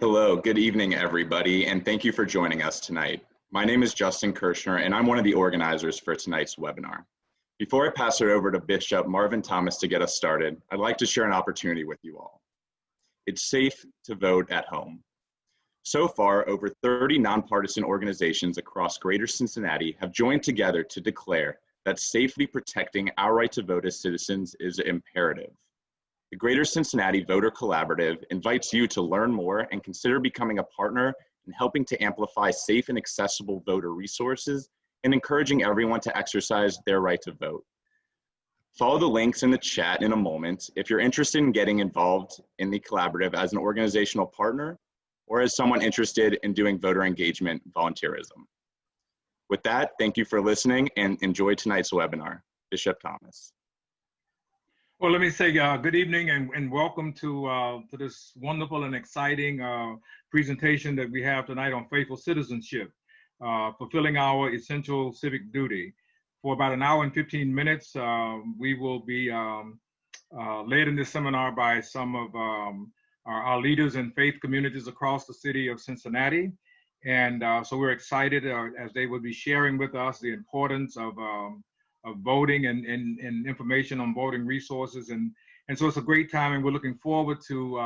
Hello, good evening, everybody, and thank you for joining us tonight. My name is Justin Kirshner, and I'm one of the organizers for tonight's webinar. Before I pass it over to Bishop Marvin Thomas to get us started, I'd like to share an opportunity with you all. It's safe to vote at home. So far, over 30 nonpartisan organizations across Greater Cincinnati have joined together to declare that safely protecting our right to vote as citizens is imperative. The Greater Cincinnati Voter Collaborative invites you to learn more and consider becoming a partner in helping to amplify safe and accessible voter resources and encouraging everyone to exercise their right to vote. Follow the links in the chat in a moment if you're interested in getting involved in the collaborative as an organizational partner or as someone interested in doing voter engagement volunteerism. With that, thank you for listening and enjoy tonight's webinar. Bishop Thomas. Well, let me say good evening and welcome to this wonderful and exciting presentation that we have tonight on faithful citizenship, fulfilling our essential civic duty. For about an hour and 15 minutes, we will be led in this seminar by some of our leaders in faith communities across the city of Cincinnati. And so we're excited as they will be sharing with us the importance of voting and information on voting resources. And so it's a great time, and we're looking forward to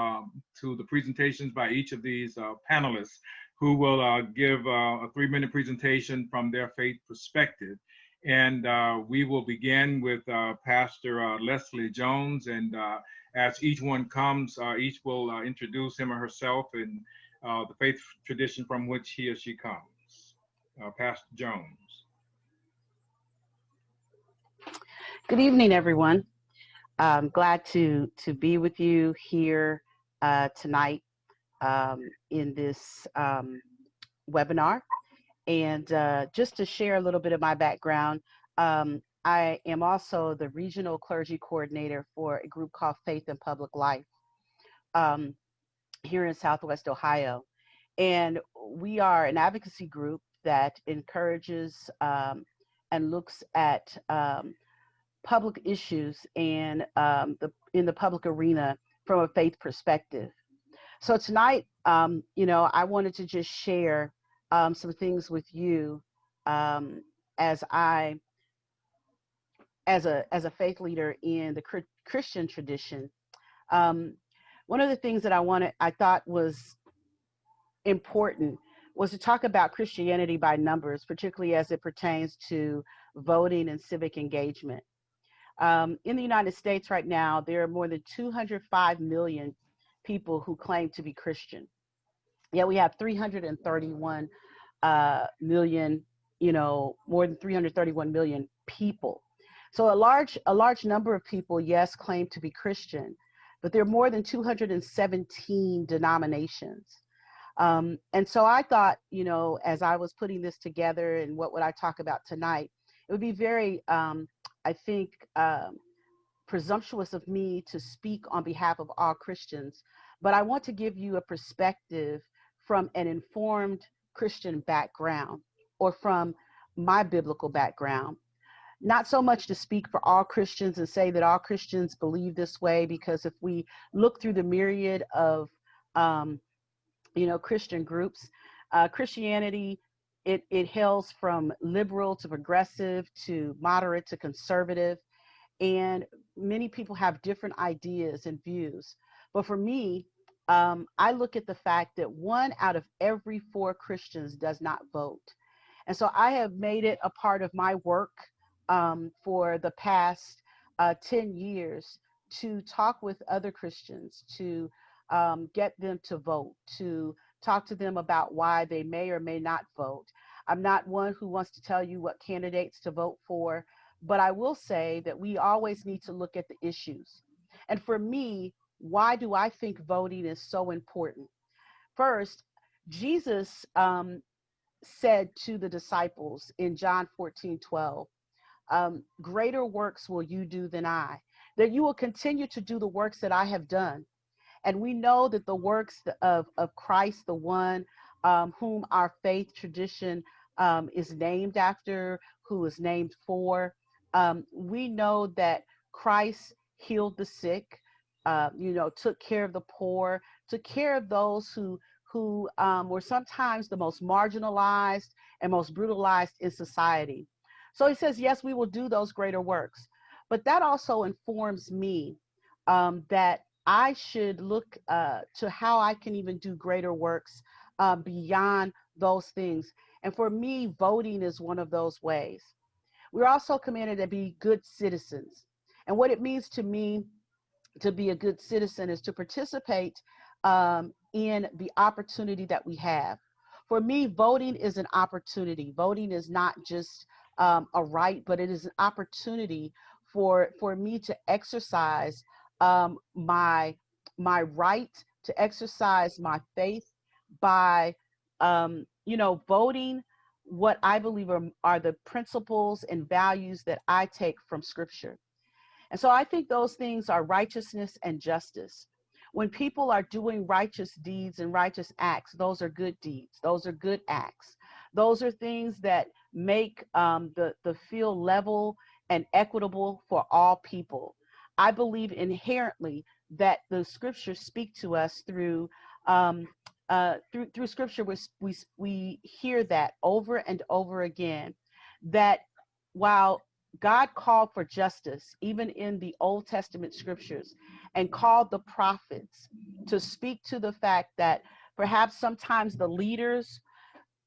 the presentations by each of these panelists who will give a 3-minute presentation from their faith perspective. And we will begin with Pastor Leslie Jones, and as each one comes, each will introduce him or herself and the faith tradition from which he or she comes. Pastor Jones. Good evening, everyone. I'm glad to be with you here tonight in this webinar. And just to share a little bit of my background, I am also the regional clergy coordinator for a group called Faith and Public Life here in Southwest Ohio. And we are an advocacy group that encourages and looks at public issues and in the public arena from a faith perspective. So tonight, you know, I wanted to just share some things with you as a faith leader in the Christian tradition. One of the things that I thought was important was to talk about Christianity by numbers, particularly as it pertains to voting and civic engagement. In the United States right now, there are more than 205 million people who claim to be Christian. Yet we have 331 million, you know, more than 331 million people. So a large number of people, yes, claim to be Christian, but there are more than 217 denominations. And so I thought, you know, as I was putting this together and what would I talk about tonight, it would be very, I think, presumptuous of me to speak on behalf of all Christians, but I want to give you a perspective from an informed Christian background or from my biblical background. Not so much to speak for all Christians and say that all Christians believe this way, because if we look through the myriad of, you know, Christian groups, Christianity, it hails from liberal to progressive to moderate to conservative, and many people have different ideas and views. But for me, I look at the fact that 1 out of every 4 Christians does not vote. And so I have made it a part of my work for the past 10 years to talk with other Christians, to get them to vote, to talk to them about why they may or may not vote. I'm not one who wants to tell you what candidates to vote for, but I will say that we always need to look at the issues. And for me, why do I think voting is so important? First, Jesus said to the disciples in John 14:12, greater works will you do than I, that you will continue to do the works that I have done. And we know that the works of Christ, the one whom our faith tradition is named after, who is named for, we know that Christ healed the sick, you know, took care of the poor, took care of those who who were sometimes the most marginalized and most brutalized in society. So he says, yes, we will do those greater works. But that also informs me that I should look to how I can even do greater works beyond those things. And for me, voting is one of those ways. We're also commanded to be good citizens. And what it means to me to be a good citizen is to participate in the opportunity that we have. For me, voting is an opportunity. Voting is not just a right, but it is an opportunity for me to exercise my right, to exercise my faith by voting what I believe are the principles and values that I take from Scripture. And so I think those things are righteousness and justice. When people are doing righteous deeds and righteous acts, those are good deeds. Those are good acts. Those are things that make the field level and equitable for all people. I believe inherently that the Scriptures speak to us through Scripture. We hear that over and over again, that while God called for justice, even in the Old Testament Scriptures, and called the prophets to speak to the fact that perhaps sometimes the leaders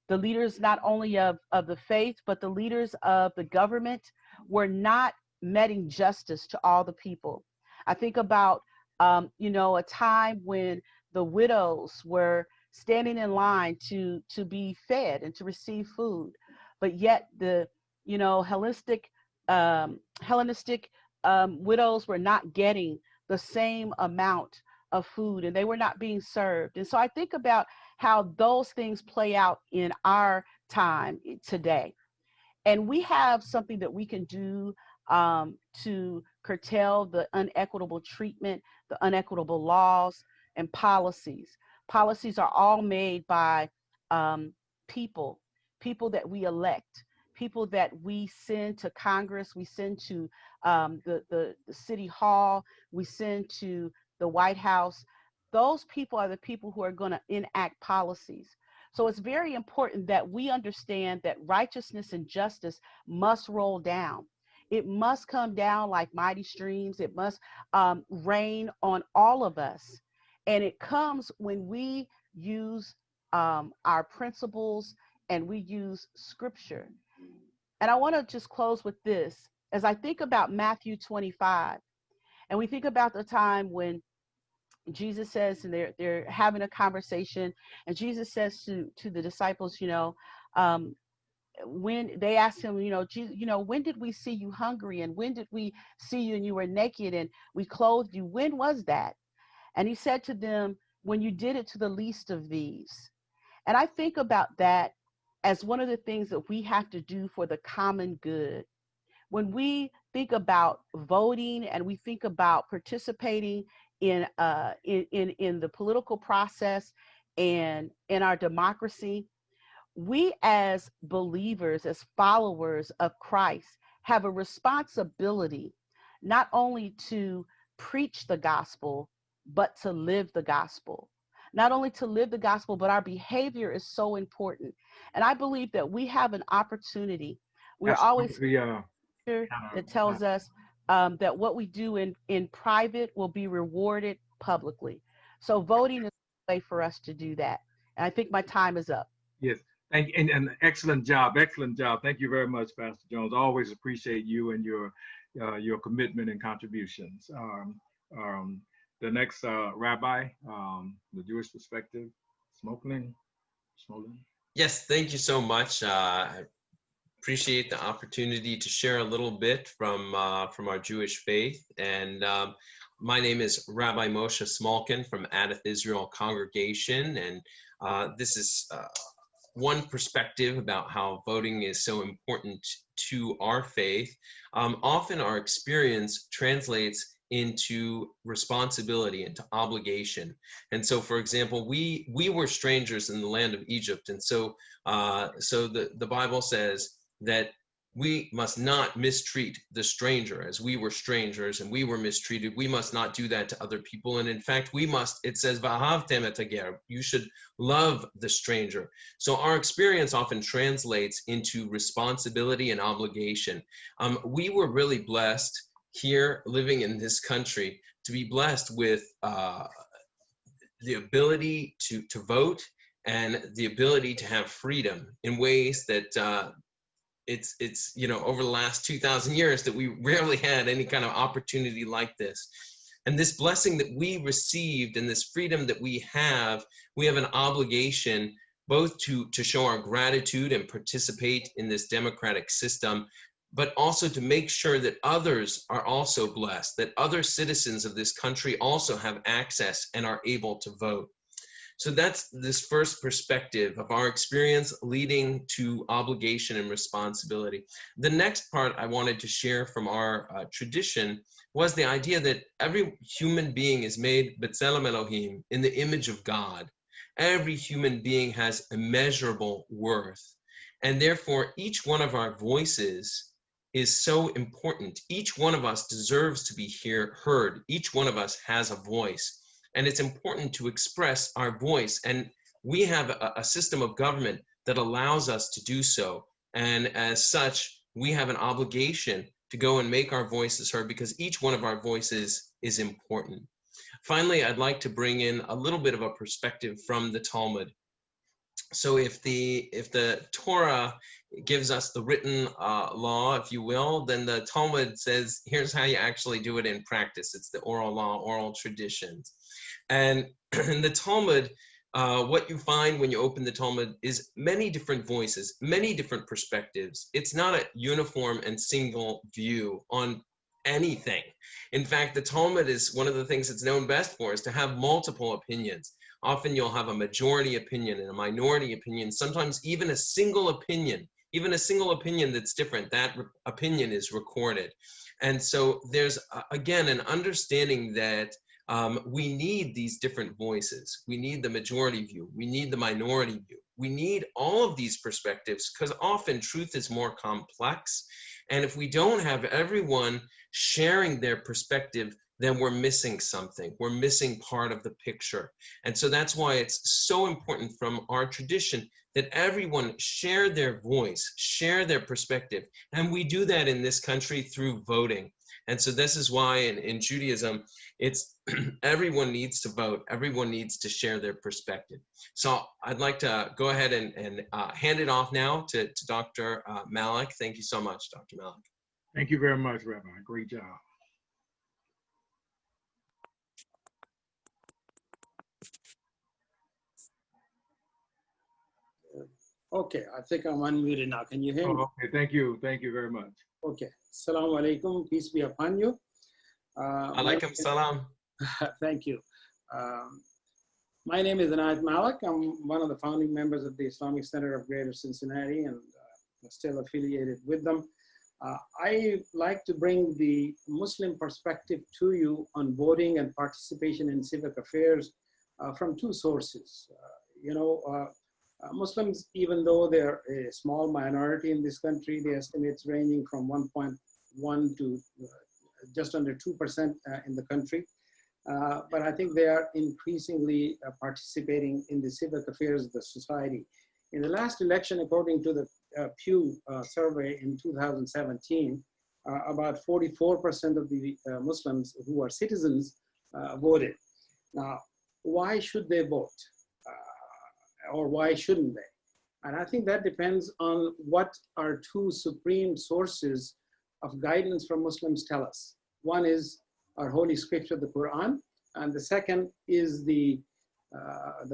not only of the faith, but the leaders of the government were not meting justice to all the people. I think about, a time when the widows were standing in line to be fed and to receive food, but yet the, Hellenistic widows were not getting the same amount of food, and they were not being served. And so I think about how those things play out in our time today. And we have something that we can do to curtail the unequitable treatment, the unequitable laws and policies. Policies are all made by people that we elect, people that we send to Congress, we send to the City Hall, we send to the White House. Those people are the people who are going to enact policies. So it's very important that we understand that righteousness and justice must roll down. It must come down like mighty streams. It must rain on all of us. And it comes when we use our principles and we use Scripture. And I want to just close with this. As I think about Matthew 25, and we think about the time when Jesus says, and they're having a conversation, and Jesus says to the disciples, when they asked him, Jesus, when did we see you hungry, and when did we see you and you were naked and we clothed you? When was that? And he said to them, when you did it to the least of these. And I think about that as one of the things that we have to do for the common good. When we think about voting and we think about participating in the political process and in our democracy, we as believers, as followers of Christ, have a responsibility not only to preach the gospel, but to live the gospel. Not only to live the gospel, but our behavior is so important. And I believe that we have an opportunity. We're always that tells us that what we do in private will be rewarded publicly. So voting is a way for us to do that. And I think my time is up. Yes, thank you, and excellent job, excellent job. Thank you very much, Pastor Jones. I always appreciate you and your commitment and contributions. The next rabbi, the Jewish perspective, Smoking. Yes, thank you so much. I appreciate the opportunity to share a little bit from our Jewish faith. And my name is Rabbi Moshe Smolkin from Adath Israel Congregation. And this is one perspective about how voting is so important to our faith. Often our experience translates into responsibility, into obligation. And so, for example, we were strangers in the land of Egypt. And so the Bible says that we must not mistreat the stranger as we were strangers and we were mistreated. We must not do that to other people. And in fact, we must, it says, "V'ahavtem et hager," you should love the stranger. So our experience often translates into responsibility and obligation. We were really blessed here living in this country to be blessed with the ability to vote and the ability to have freedom in ways that it's you know, over the last 2,000 years that we rarely had any kind of opportunity like this. And this blessing that we received and this freedom that we have an obligation both to show our gratitude and participate in this democratic system, but also to make sure that others are also blessed, that other citizens of this country also have access and are able to vote. So that's this first perspective of our experience leading to obligation and responsibility. The next part I wanted to share from our tradition was the idea that every human being is made B'Tselem Elohim, in the image of God. Every human being has immeasurable worth. And therefore, each one of our voices is so important. Each one of us deserves to be heard. Each one of us has a voice. And it's important to express our voice. And we have a system of government that allows us to do so. And as such, we have an obligation to go and make our voices heard, because each one of our voices is important. Finally, I'd like to bring in a little bit of a perspective from the Talmud. So if the Torah gives us the written law, if you will, then the Talmud says, here's how you actually do it in practice. It's the oral law, oral traditions. And in the Talmud, what you find when you open the Talmud is many different voices, many different perspectives. It's not a uniform and single view on anything. In fact, the Talmud is one of the things it's known best for is to have multiple opinions. Often you'll have a majority opinion and a minority opinion, sometimes even a single opinion that's different. That opinion is recorded. And so there's, again, an understanding that we need these different voices. We need the majority view. We need the minority view. We need all of these perspectives because often truth is more complex. And if we don't have everyone sharing their perspective, then we're missing something. We're missing part of the picture. And so that's why it's so important from our tradition that everyone share their voice, share their perspective. And we do that in this country through voting. And so this is why in Judaism, it's everyone needs to vote. Everyone needs to share their perspective. So I'd like to go ahead and hand it off now to Dr. Malik. Thank you so much, Dr. Malik. Thank you very much, Rabbi. Great job. Okay, I think I'm unmuted now. Can you hear me? Oh, okay, thank you. Thank you very much. Okay. Assalamu alaikum. Peace be upon you. Alaikum salam. Thank you. My name is Anayat Malik. I'm one of the founding members of the Islamic Center of Greater Cincinnati and still affiliated with them. I like to bring the Muslim perspective to you on voting and participation in civic affairs from two sources. Muslims, even though they're a small minority in this country, the estimates ranging from 1.1 to just under 2% in the country. But I think they are increasingly participating in the civic affairs of the society. In the last election, according to the Pew survey in 2017, about 44% of the Muslims who are citizens voted. Now, why should they vote? Or why shouldn't they? And I think that depends on what our two supreme sources of guidance from Muslims tell us. One is our holy scripture, the Quran, and the second is the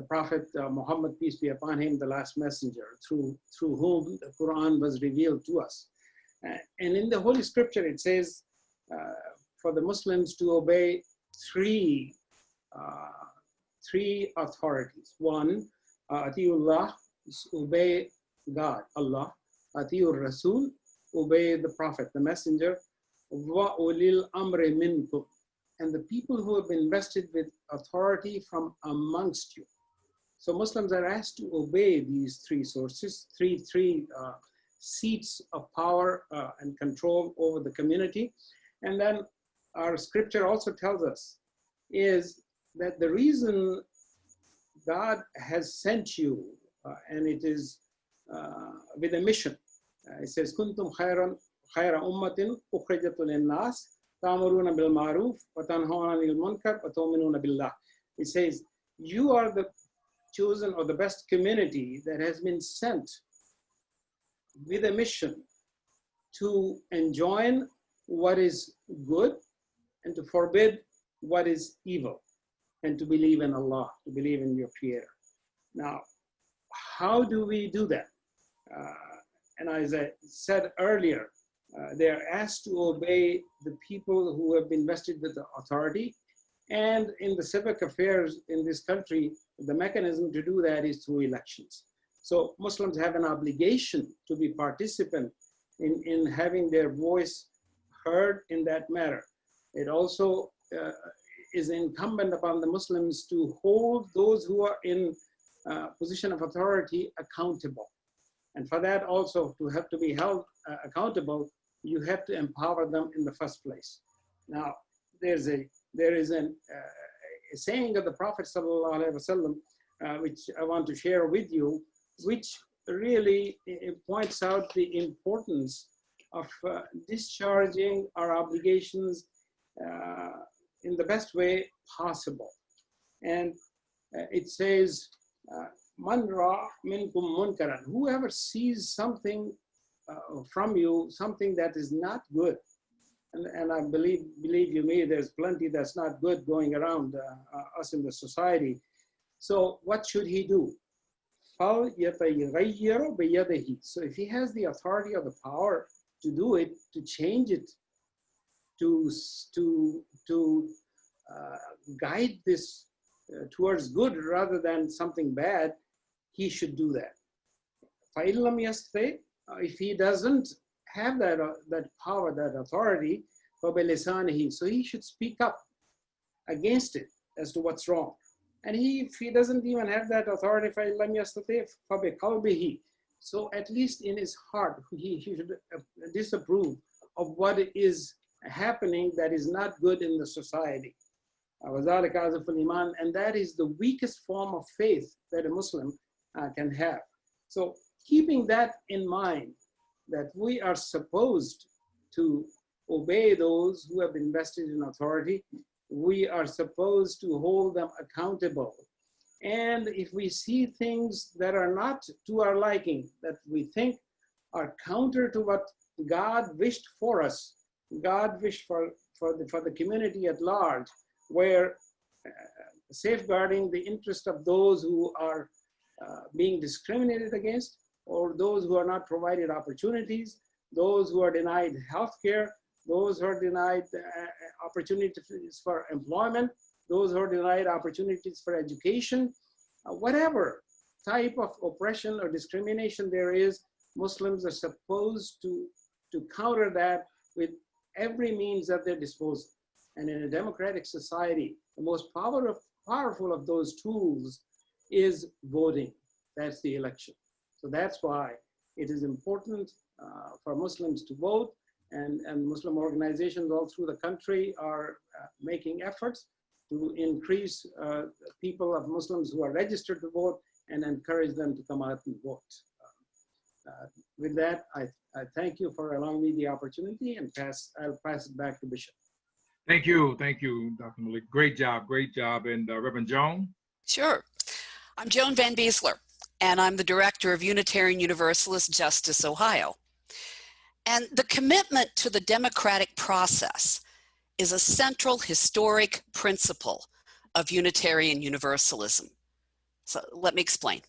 Prophet Muhammad, peace be upon him, the last messenger, through whom the Quran was revealed to us. And in the holy scripture, it says for the Muslims to obey three authorities. One, Atiullah, obey God, Allah. Atiur Rasul, obey the Prophet, the Messenger. Wa ulil amri minkum, and the people who have been invested with authority from amongst you. So Muslims are asked to obey these three sources, three seats of power and control over the community. And then our scripture also tells us is that the reason God has sent you, and it is with a mission. It says, "Kuntum khayra ummatin ukhrijat lin-nas ta'muruna bil ma'ruf wa tanhauna 'anil munkar wa tu'minuna billah." It says, you are the chosen or the best community that has been sent with a mission to enjoin what is good and to forbid what is evil, and to believe in Allah, to believe in your Creator. Now, how do we do that? And as I said earlier, they are asked to obey the people who have been vested with the authority. And in the civic affairs in this country, the mechanism to do that is through elections. So Muslims have an obligation to be participant in having their voice heard in that matter. It also is incumbent upon the Muslims to hold those who are in position of authority accountable. And for that also to have to be held accountable, you have to empower them in the first place. Now, there is a saying of the Prophet ﷺ, which I want to share with you, which really points out the importance of discharging our obligations in the best way possible. And it says, "Man ra minkum munkaran," whoever sees something from you, something that is not good, and I believe you me, there's plenty that's not good going around us in the society. So what should he do? So if he has the authority or the power to do it, to change it, to guide this towards good rather than something bad, he should do that. If he doesn't have that power, that authority, so he should speak up against it as to what's wrong. And if he doesn't even have that authority, so at least in his heart, he should disapprove of what is happening that is not good in the society. And that is the weakest form of faith that a Muslim can have. So keeping that in mind, that we are supposed to obey those who have been vested in authority, we are supposed to hold them accountable. And if we see things that are not to our liking, that we think are counter to what God wished for us, God wished for the community at large, where safeguarding the interest of those who are being discriminated against, or those who are not provided opportunities, those who are denied health care, those who are denied opportunities for employment, those who are denied opportunities for education, whatever type of oppression or discrimination there is, Muslims are supposed to counter that with every means at their disposal. And in a democratic society, the most powerful of those tools is voting. That's the election. So that's why it is important for Muslims to vote, and Muslim organizations all through the country are making efforts to increase people of Muslims who are registered to vote and encourage them to come out and vote. With that, I thank you for allowing me the opportunity, and I'll pass it back to Bishop. Thank you, Dr. Malik. Great job. And Reverend Joan? Sure. I'm Joan Van Beesler, and I'm the director of Unitarian Universalist Justice Ohio. And the commitment to the democratic process is a central historic principle of Unitarian Universalism. So let me explain.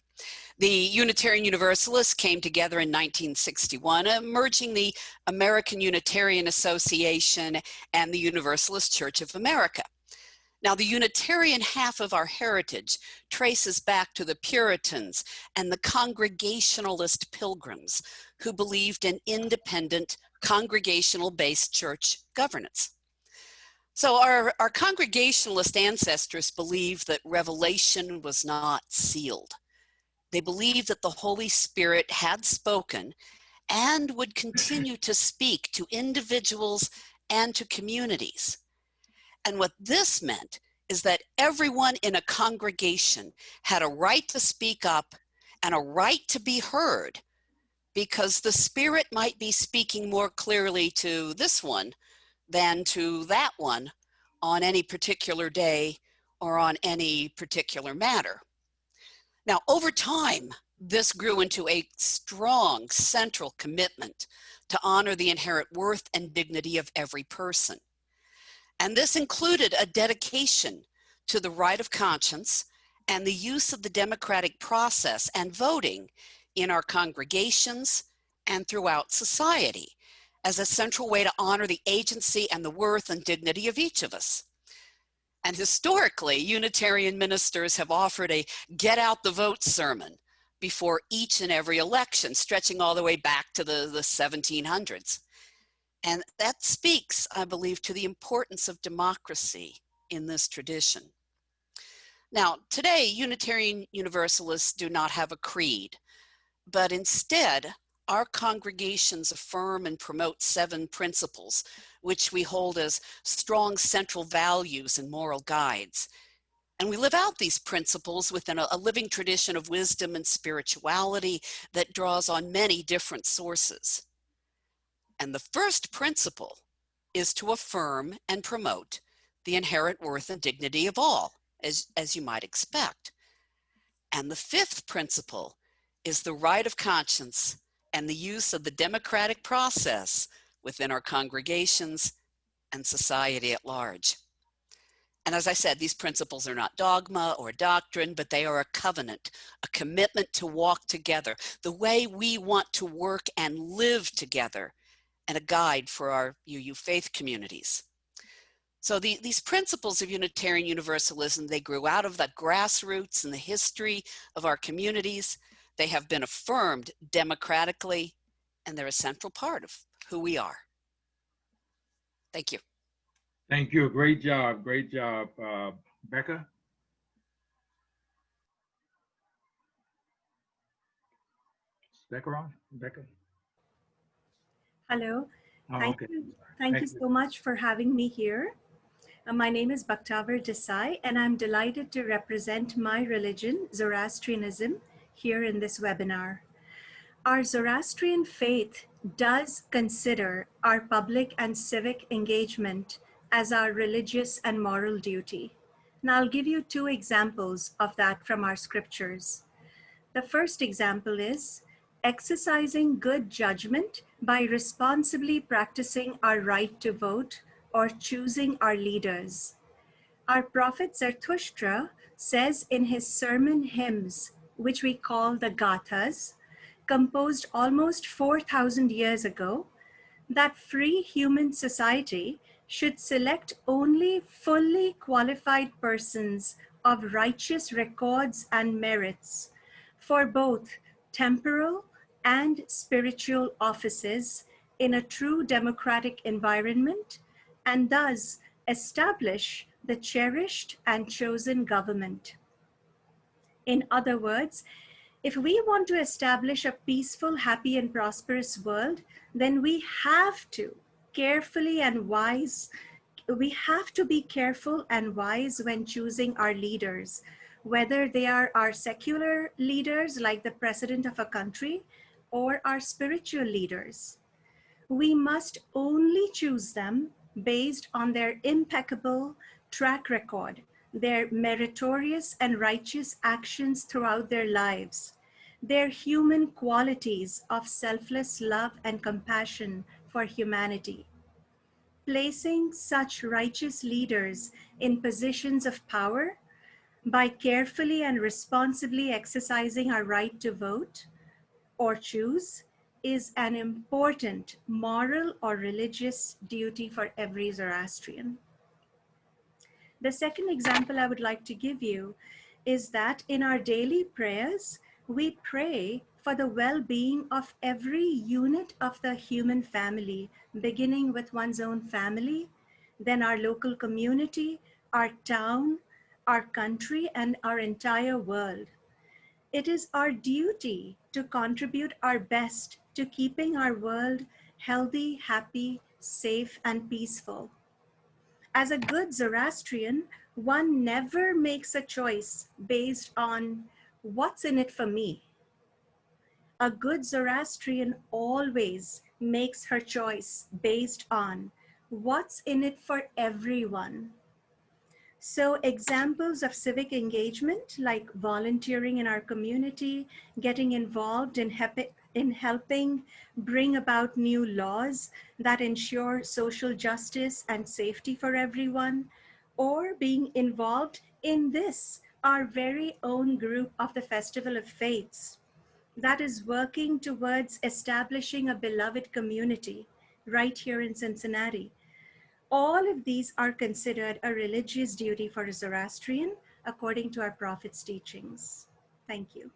The Unitarian Universalists came together in 1961, merging the American Unitarian Association and the Universalist Church of America. Now, the Unitarian half of our heritage traces back to the Puritans and the Congregationalist Pilgrims, who believed in independent, congregational-based church governance. So our Congregationalist ancestors believed that revelation was not sealed. They believed that the Holy Spirit had spoken and would continue to speak to individuals and to communities. And what this meant is that everyone in a congregation had a right to speak up and a right to be heard, because the Spirit might be speaking more clearly to this one than to that one on any particular day or on any particular matter. Now, over time, this grew into a strong central commitment to honor the inherent worth and dignity of every person. And this included a dedication to the right of conscience and the use of the democratic process and voting in our congregations and throughout society as a central way to honor the agency and the worth and dignity of each of us. And historically, Unitarian ministers have offered a get out the vote sermon before each and every election, stretching all the way back to the 1700s. And that speaks, I believe, to the importance of democracy in this tradition. Now, today, Unitarian Universalists do not have a creed, but instead, our congregations affirm and promote 7 principles, which we hold as strong central values and moral guides. And we live out these principles within a living tradition of wisdom and spirituality that draws on many different sources. And the first principle is to affirm and promote the inherent worth and dignity of all, as you might expect. And the 5th principle is the right of conscience and the use of the democratic process within our congregations and society at large. And as I said, these principles are not dogma or doctrine, but they are a covenant, a commitment to walk together, the way we want to work and live together, and a guide for our UU faith communities. So these principles of Unitarian Universalism, they grew out of the grassroots and the history of our communities. They have been affirmed democratically, and they're a central part of who we are. Thank you. Thank you. Great job. Great job. Becca? Is Becca on? Becca? Hello. Oh, Thank okay. you. Thank you so much for having me here. My name is Bhaktavar Desai, and I'm delighted to represent my religion, Zoroastrianism, here in this webinar. Our Zoroastrian faith does consider our public and civic engagement as our religious and moral duty. And I'll give you 2 examples of that from our scriptures. The first example is exercising good judgment by responsibly practicing our right to vote or choosing our leaders. Our prophet Zarathustra says in his sermon hymns, which we call the Gathas, composed almost 4,000 years ago, that free human society should select only fully qualified persons of righteous records and merits for both temporal and spiritual offices in a true democratic environment, and thus establish the cherished and chosen government. In other words, if we want to establish a peaceful, happy, and prosperous world, then we have to carefully and wise, we have to be careful and wise when choosing our leaders, whether they are our secular leaders like the president of a country or our spiritual leaders. We must only choose them based on their impeccable track record, their meritorious and righteous actions throughout their lives, their human qualities of selfless love and compassion for humanity. Placing such righteous leaders in positions of power by carefully and responsibly exercising our right to vote or choose is an important moral or religious duty for every Zoroastrian. The second example I would like to give you is that in our daily prayers, we pray for the well-being of every unit of the human family, beginning with one's own family, then our local community, our town, our country, and our entire world. It is our duty to contribute our best to keeping our world healthy, happy, safe, and peaceful. As a good Zoroastrian, one never makes a choice based on what's in it for me. A good Zoroastrian always makes her choice based on what's in it for everyone. So examples of civic engagement, like volunteering in our community, getting involved in helping bring about new laws that ensure social justice and safety for everyone, or being involved in this, our very own group of the Festival of Faiths, that is working towards establishing a beloved community right here in Cincinnati. All of these are considered a religious duty for a Zoroastrian according to our prophet's teachings. Thank you.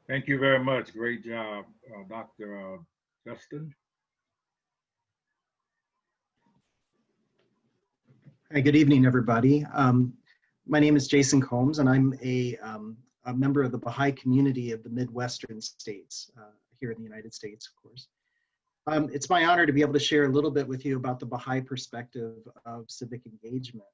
Thank you very much. Great job, Dr. Justin. Hi, good evening, everybody. My name is Jason Combs, and I'm a member of the Baha'i community of the Midwestern states, here in the United States, of course. It's my honor to be able to share a little bit with you about the Baha'i perspective of civic engagement.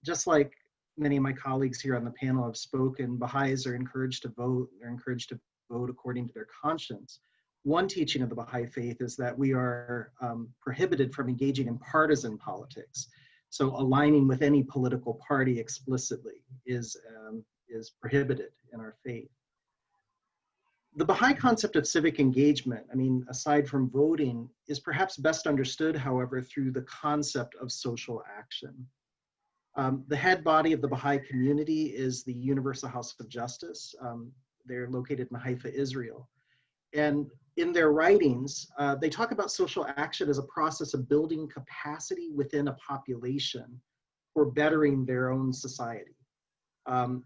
Just like many of my colleagues here on the panel have spoken, Baha'is are encouraged to vote. They're encouraged to vote according to their conscience. One teaching of the Baha'i faith is that we are prohibited from engaging in partisan politics. So aligning with any political party explicitly is prohibited in our faith. The Baha'i concept of civic engagement, I mean, aside from voting, is perhaps best understood, however, through the concept of social action. The head body of the Baha'i community is the Universal House of Justice. They're located in Haifa, Israel. And in their writings, they talk about social action as a process of building capacity within a population for bettering their own society. And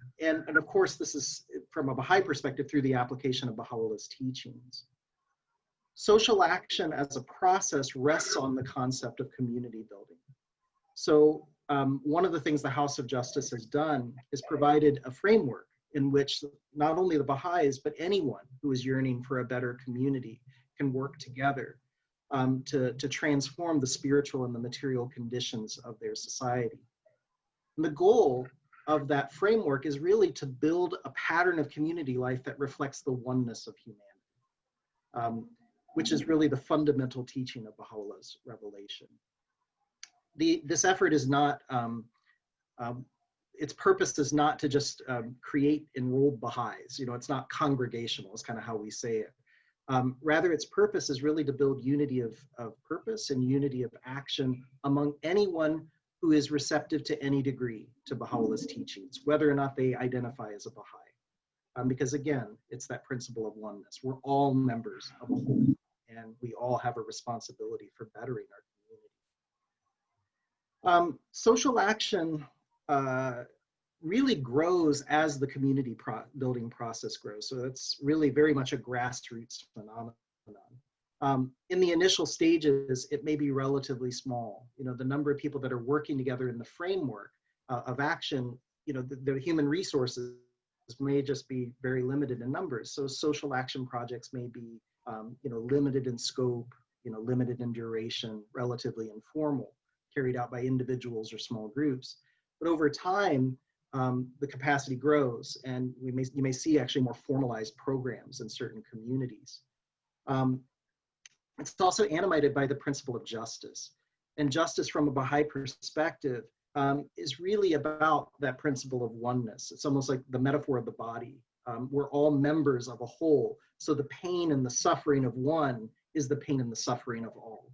of course, this is from a Baha'i perspective through the application of Baha'u'llah's teachings. Social action as a process rests on the concept of community building. So one of the things the House of Justice has done is provided a framework in which not only the Baha'is, but anyone who is yearning for a better community can work together to transform the spiritual and the material conditions of their society. And the goal of that framework is really to build a pattern of community life that reflects the oneness of humanity, which is really the fundamental teaching of Baha'u'llah's revelation. This effort is not, its purpose is not to just create enrolled Baha'is. You know, it's not congregational, is kind of how we say it. Rather, its purpose is really to build unity of purpose and unity of action among anyone who is receptive to any degree to Baha'u'llah's teachings, whether or not they identify as a Baha'i. Because again, it's that principle of oneness. We're all members of a whole, and we all have a responsibility for bettering our community. Social action really grows as the community building process grows. So it's really very much a grassroots phenomenon. In the initial stages, it may be relatively small. You know, the number of people that are working together in the framework of action, you know, the human resources may just be very limited in numbers. So social action projects may be, you know, limited in scope, you know, limited in duration, relatively informal, carried out by individuals or small groups. But over time, the capacity grows, and you may see actually more formalized programs in certain communities. It's also animated by the principle of justice. And justice from a Baha'i perspective is really about that principle of oneness. It's almost like the metaphor of the body. We're all members of a whole. So the pain and the suffering of one is the pain and the suffering of all.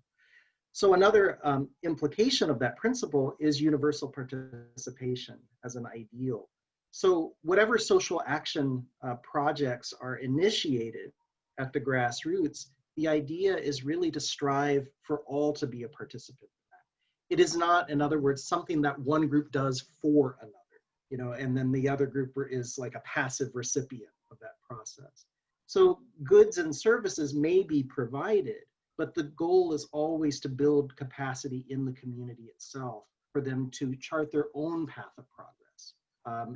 So another implication of that principle is universal participation as an ideal. So whatever social action projects are initiated at the grassroots, the idea is really to strive for all to be a participant in that. It is not, in other words, something that one group does for another, you know, and then the other group is like a passive recipient of that process. So goods and services may be provided, but the goal is always to build capacity in the community itself for them to chart their own path of progress.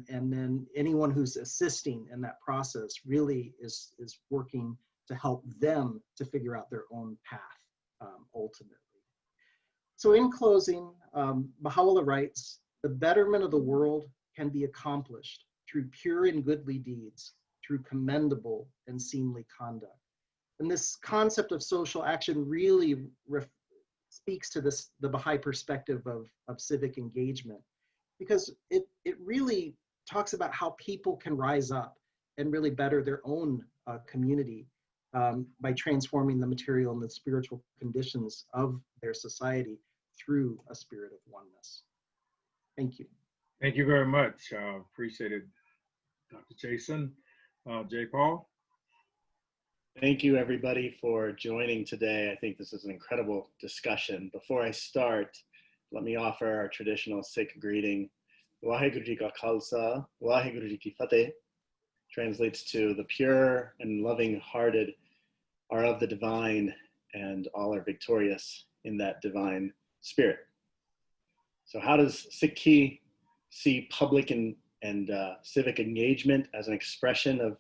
And then anyone who's assisting in that process really is working to help them to figure out their own path ultimately. So in closing, Baha'u'llah writes, the betterment of the world can be accomplished through pure and goodly deeds, through commendable and seemly conduct. And this concept of social action really speaks to this, the Baha'i perspective of civic engagement, because it really talks about how people can rise up and really better their own community by transforming the material and the spiritual conditions of their society through a spirit of oneness. Thank you. Thank you very much. Appreciate it, Dr. Jason. J. Paul? Thank you, everybody, for joining today. I think this is an incredible discussion. Before I start, let me offer our traditional Sikh greeting. Waheguru Ji Ka Khalsa, Waheguru Ji Ki Fateh, translates to the pure and loving-hearted are of the divine, and all are victorious in that divine spirit. So how does Sikhi see public and civic engagement as an expression of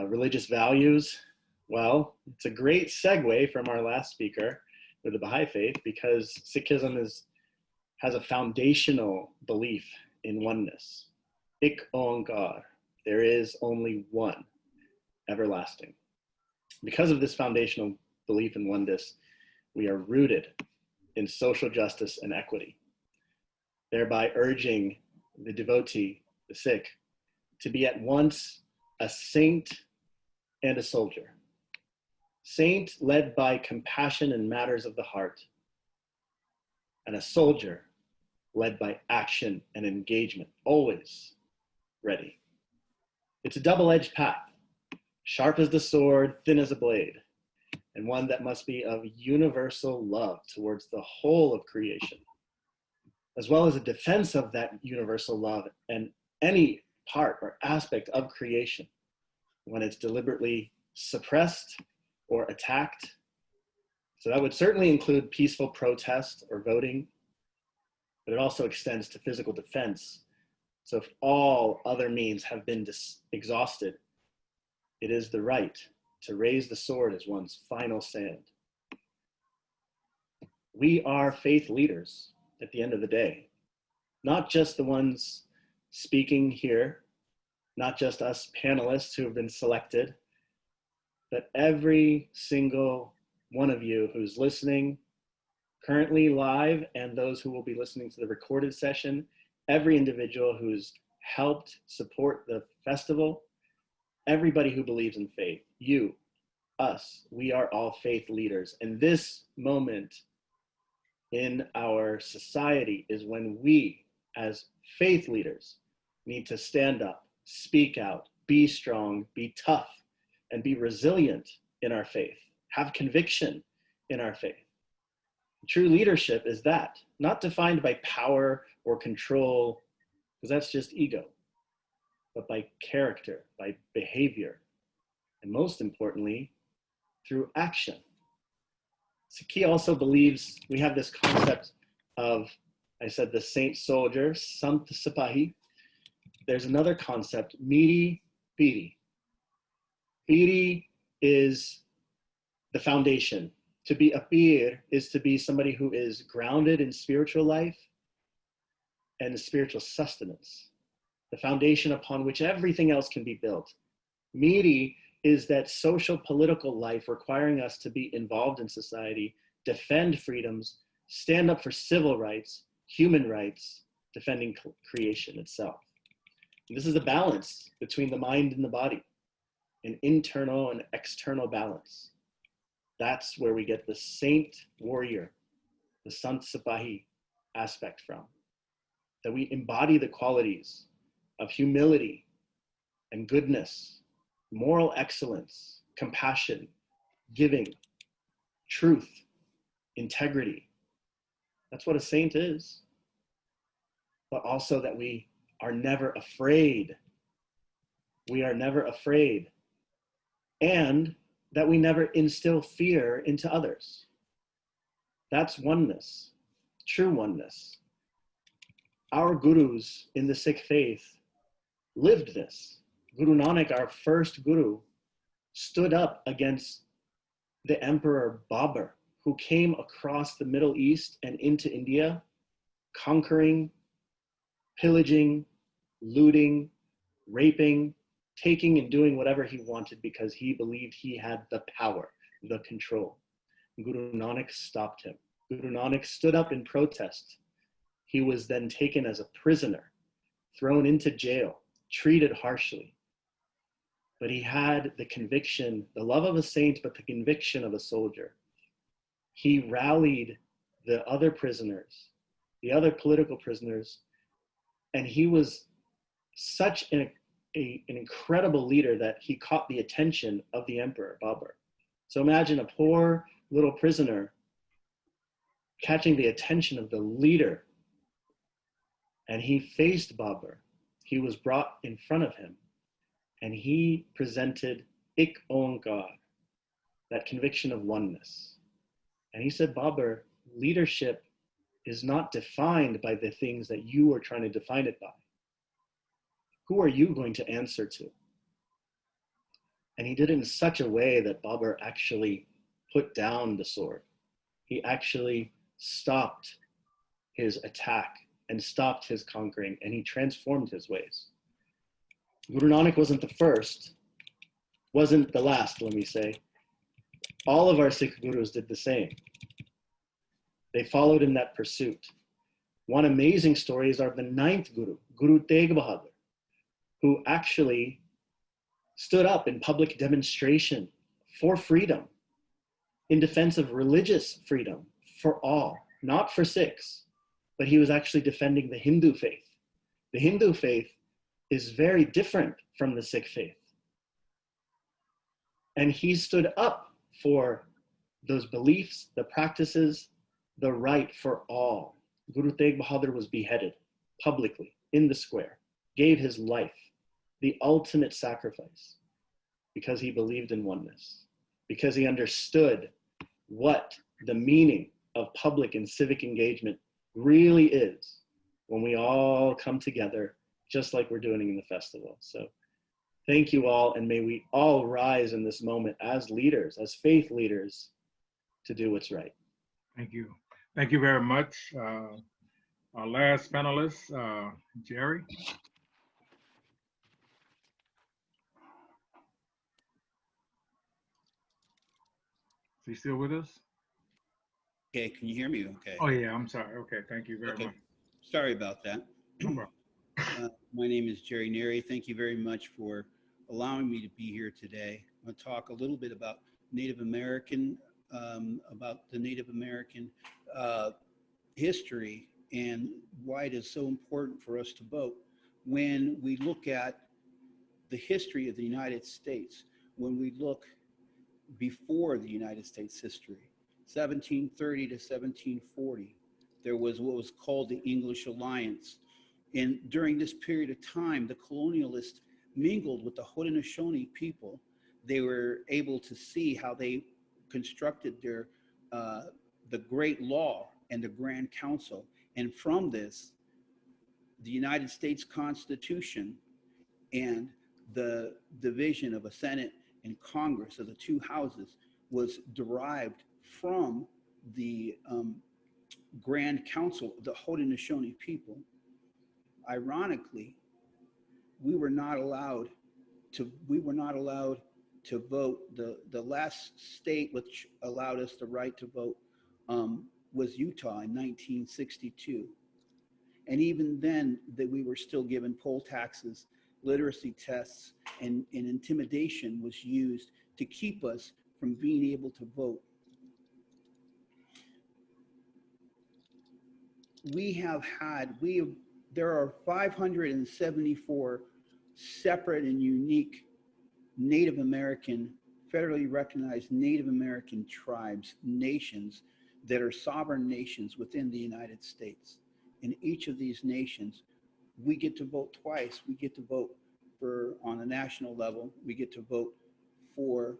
religious values? Well, it's a great segue from our last speaker with the Baha'i faith, because Sikhism has a foundational belief in oneness. Ik Onkar, there is only one, everlasting. Because of this foundational belief in oneness, we are rooted in social justice and equity, thereby urging the devotee, the Sikh, to be at once a saint and a soldier. Saint led by compassion in matters of the heart, and a soldier led by action and engagement, always ready. It's a double-edged path, sharp as the sword, thin as a blade, and one that must be of universal love towards the whole of creation, as well as a defense of that universal love and any part or aspect of creation when it's deliberately suppressed or attacked. So that would certainly include peaceful protest or voting, but it also extends to physical defense. So if all other means have been exhausted, it is the right to raise the sword as one's final stand. We are faith leaders at the end of the day, not just the ones speaking here, not just us panelists who have been selected, but every single one of you who's listening currently live, and those who will be listening to the recorded session, every individual who's helped support the festival, everybody who believes in faith, you, us, we are all faith leaders. And this moment in our society is when we, as faith leaders, need to stand up, speak out, be strong, be tough, and be resilient in our faith, have conviction in our faith. True leadership is that, not defined by power or control, because that's just ego, but by character, by behavior, and most importantly, through action. Sikhi also believes we have this concept of, I said, the saint soldier, Sant Sipahi. There's another concept, Miri Piri. Piri is the foundation. To be a pir is to be somebody who is grounded in spiritual life and spiritual sustenance, the foundation upon which everything else can be built. Miri is that social political life requiring us to be involved in society, defend freedoms, stand up for civil rights, human rights, defending creation itself. And this is the balance between the mind and the body, an internal and external balance. That's where we get the saint warrior, the Sant Sipahi aspect from, that we embody the qualities of humility and goodness, moral excellence, compassion, giving, truth, integrity. That's what a saint is. But also that we are never afraid. We are never afraid. And that we never instill fear into others. That's oneness, true oneness. Our gurus in the Sikh faith lived this. Guru Nanak, our first guru, stood up against the Emperor Babur, who came across the Middle East and into India, conquering, pillaging, looting, raping, taking and doing whatever he wanted because he believed he had the power, the control. Guru Nanak stopped him. Guru Nanak stood up in protest. He was then taken as a prisoner, thrown into jail, treated harshly. But he had the conviction, the love of a saint, but the conviction of a soldier. He rallied the other prisoners, the other political prisoners, and he was such an incredible leader that he caught the attention of the Emperor Babur. So imagine a poor little prisoner catching the attention of the leader, and he faced Babur. He was brought in front of him, and he presented Ik Onkar, that conviction of oneness. And he said, Babur, leadership is not defined by the things that you are trying to define it by. Who are you going to answer to? And he did it in such a way that Babur actually put down the sword. He actually stopped his attack and stopped his conquering, and he transformed his ways. Guru Nanak wasn't the first, wasn't the last, let me say. All of our Sikh gurus did the same. They followed in that pursuit. One amazing story is of the 9th Guru, Guru Tegh Bahadur, who actually stood up in public demonstration for freedom, in defense of religious freedom for all, not for Sikhs, but he was actually defending the Hindu faith. The Hindu faith is very different from the Sikh faith. And he stood up for those beliefs, the practices, the right for all. Guru Tegh Bahadur was beheaded publicly in the square, gave his life, the ultimate sacrifice, because he believed in oneness, because he understood what the meaning of public and civic engagement really is when we all come together, just like we're doing in the festival. So thank you all, and may we all rise in this moment as leaders, as faith leaders, to do what's right. Thank you. Thank you very much. Our last panelist, Jerry. Is he still with us? Okay, can you hear me okay? Oh yeah, I'm sorry. Okay, thank you very much. Sorry about that. No problem. My name is Jerry Neri. Thank you very much for allowing me to be here today. I'm going to talk a little bit about Native American, history and why it is so important for us to vote. When we look at the history of the United States, when we look before the United States history, 1730 to 1740, there was what was called the English Alliance. And during this period of time, the colonialists mingled with the Haudenosaunee people. They were able to see how they constructed their the Great Law and the Grand Council. And from this, the United States Constitution and the division of a Senate and Congress of the two houses was derived from the Grand Council of the Haudenosaunee people. Ironically, we were not allowed to vote. The last state which allowed us the right to vote was Utah in 1962. And even then, that we were still given poll taxes, literacy tests, and intimidation was used to keep us from being able to vote. There are 574 separate and unique Native American, federally recognized Native American tribes, nations that are sovereign nations within the United States. In each of these nations, we get to vote twice. We get to vote for, on a national level, we get to vote for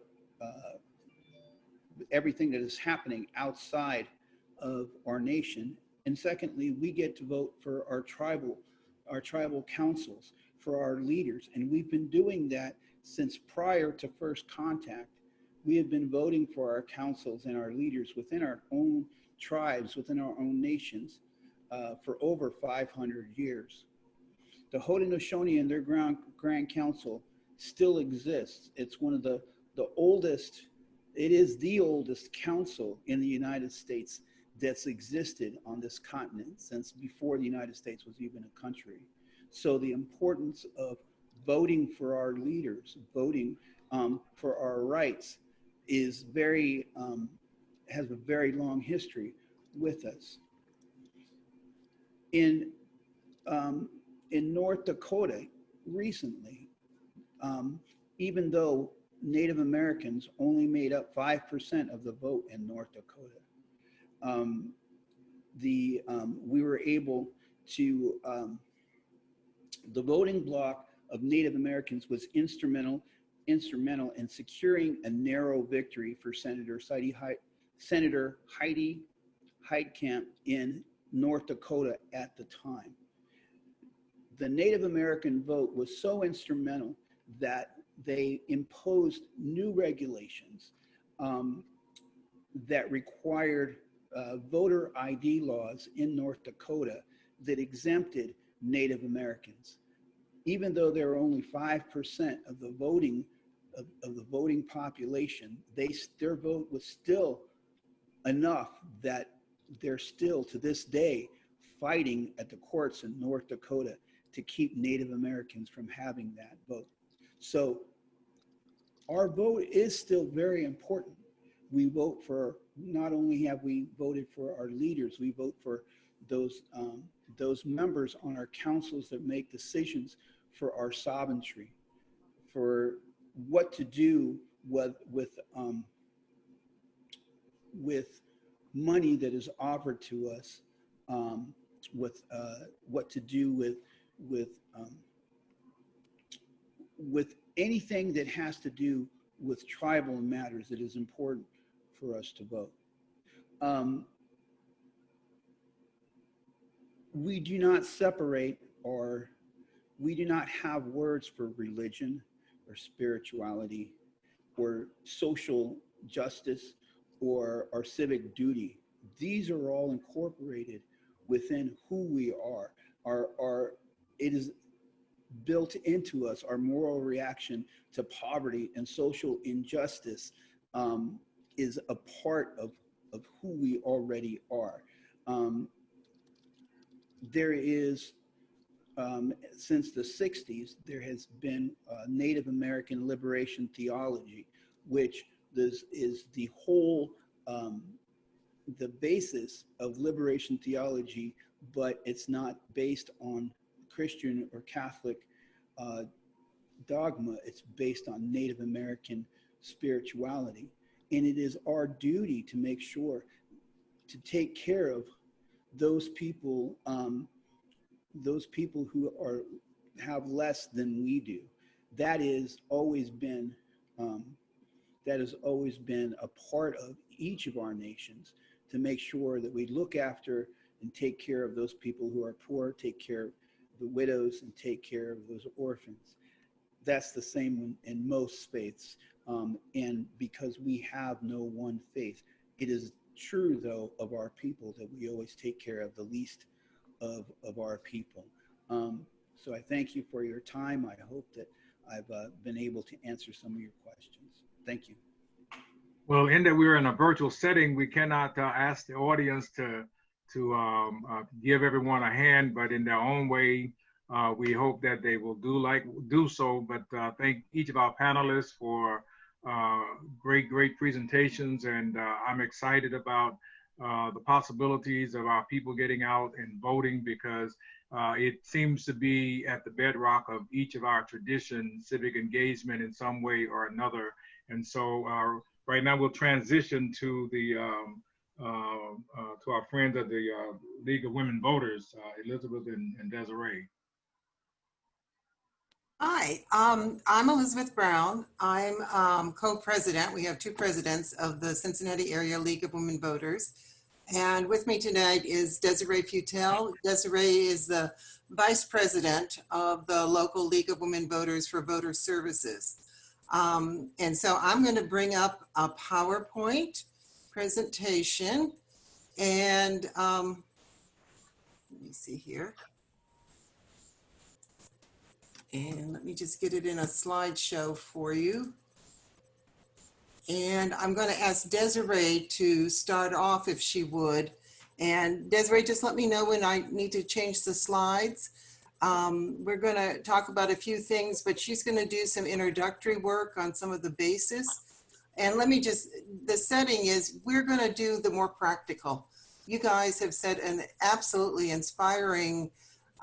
everything that is happening outside of our nation. And secondly, we get to vote for our tribal councils, for our leaders. And we've been doing that since prior to first contact, we have been voting for our councils and our leaders within our own tribes, within our own nations, for over 500 years. The Haudenosaunee and their Grand Council still exists. It's one of the oldest, it is the oldest council in the United States that's existed on this continent since before the United States was even a country. So the importance of voting for our leaders, voting for our rights is very, has a very long history with us. In North Dakota recently, even though Native Americans only made up 5% of the vote in North Dakota, we were able to, the voting bloc of Native Americans was instrumental in securing a narrow victory for Senator Heidi Heitkamp in North Dakota at the time. The Native American vote was so instrumental that they imposed new regulations that required voter ID laws in North Dakota that exempted Native Americans. Even though they were only 5% of the voting population, their vote was still enough that they're still to this day fighting at the courts in North Dakota to keep Native Americans from having that vote. So our vote is still very important. We vote for, not only have we voted for our leaders, we vote for those members on our councils that make decisions for our sovereignty, for what to do with money that is offered to us, with what to do with anything that has to do with tribal matters. It is important for us to vote. We do not separate, or we do not have words for religion or spirituality or social justice or our civic duty. These are all incorporated within who we are. It is built into us. Our moral reaction to poverty and social injustice is a part of who we already are. There is, since the 60s, there has been Native American liberation theology, which is the whole, the basis of liberation theology, but it's not based on Christian or Catholic dogma. It's based on Native American spirituality. And it is our duty to make sure to take care of those people who have less than we do. That has always been a part of each of our nations, to make sure that we look after and take care of those people who are poor, take care of the widows, and take care of those orphans. That's the same in most faiths. And because we have no one faith, it is true, though, of our people that we always take care of the least of our people. So I thank you for your time. I hope that I've been able to answer some of your questions. Thank you. Well, in that we're in a virtual setting, we cannot ask the audience to give everyone a hand, but in their own way, we hope that they will do so. But thank each of our panelists for great presentations, and I'm excited about the possibilities of our people getting out and voting, because it seems to be at the bedrock of each of our traditions, civic engagement in some way or another. And so right now we'll transition to to our friends at the League of Women Voters, Elizabeth and Desiree. Hi, I'm Elizabeth Brown. I'm co-president. We have two presidents of the Cincinnati Area League of Women Voters. And with me tonight is Desiree Futel. Desiree is the vice president of the local League of Women Voters for Voter Services. And so I'm going to bring up a PowerPoint presentation. And let me see here. And let me just get it in a slideshow for you. And I'm going to ask Desiree to start off if she would. And Desiree, just let me know when I need to change the slides. We're going to talk about a few things, but she's going to do some introductory work on some of the basis. And let me just, the setting is we're going to do the more practical. You guys have set an absolutely inspiring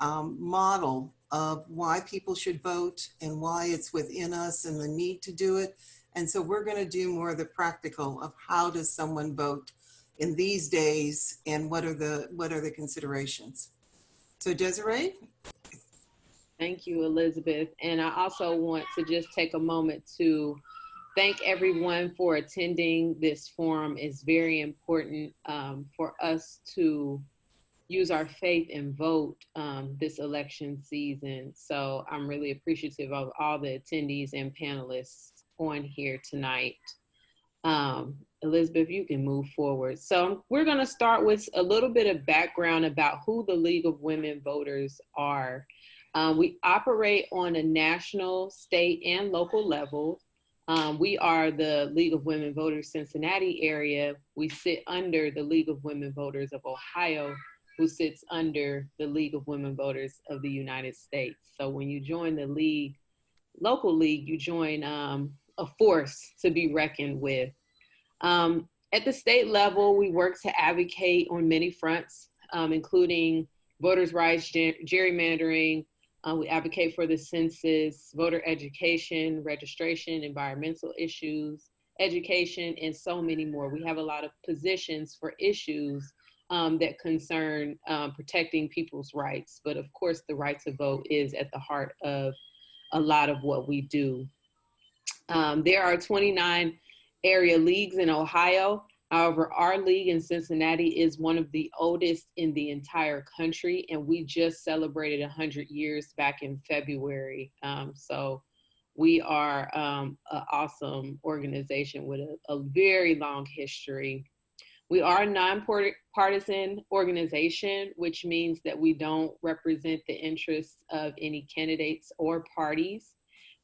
model of why people should vote and why it's within us and the need to do it. And so we're going to do more of the practical of how does someone vote in these days and what are the considerations. So Desiree? Thank you, Elizabeth. And I also want to just take a moment to thank everyone for attending this forum. It's very important for us to use our faith and vote this election season. So I'm really appreciative of all the attendees and panelists on here tonight. Elizabeth, you can move forward. So we're going to start with a little bit of background about who the League of Women Voters are. We operate on a national, state, and local level. We are the League of Women Voters Cincinnati area. We sit under the League of Women Voters of Ohio, who sits under the League of Women Voters of the United States. So when you join the league, local league, you join a force to be reckoned with. At the state level, we work to advocate on many fronts, including voters' rights, gerrymandering. We advocate for the census, voter education, registration, environmental issues, education, and so many more. We have a lot of positions for issues that concern protecting people's rights. But of course, the right to vote is at the heart of a lot of what we do. There are 29 area leagues in Ohio. However, our league in Cincinnati is one of the oldest in the entire country, and we just celebrated 100 years back in February. So we are an awesome organization with a very long history. We are a nonpartisan organization, which means that we don't represent the interests of any candidates or parties.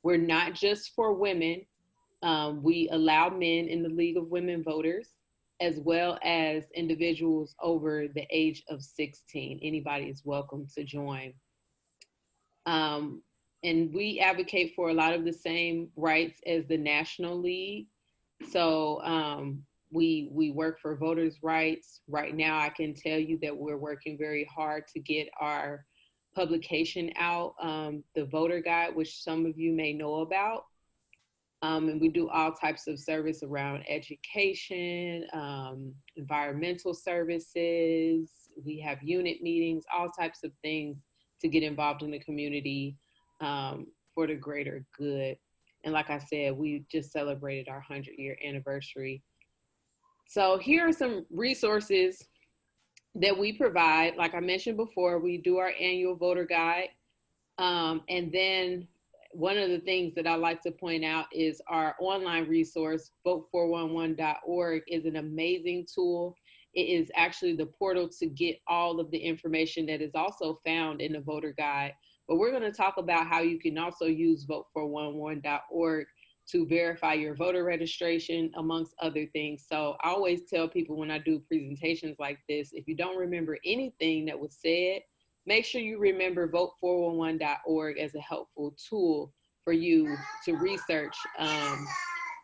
We're not just for women. We allow men in the League of Women Voters, as well as individuals over the age of 16. Anybody is welcome to join. And we advocate for a lot of the same rights as the National League. So we work for voters' rights. Right now, I can tell you that we're working very hard to get our publication out, the voter guide, which some of you may know about. And we do all types of service around education, environmental services. We have unit meetings, all types of things to get involved in the community for the greater good. And like I said, we just celebrated our 100-year anniversary. So here are some resources that we provide. Like I mentioned before, we do our annual voter guide. And then one of the things that I like to point out is our online resource, vote411.org, is an amazing tool. It is actually the portal to get all of the information that is also found in the voter guide. But we're going to talk about how you can also use vote411.org to verify your voter registration, amongst other things. So I always tell people when I do presentations like this, if you don't remember anything that was said, make sure you remember vote411.org as a helpful tool for you to research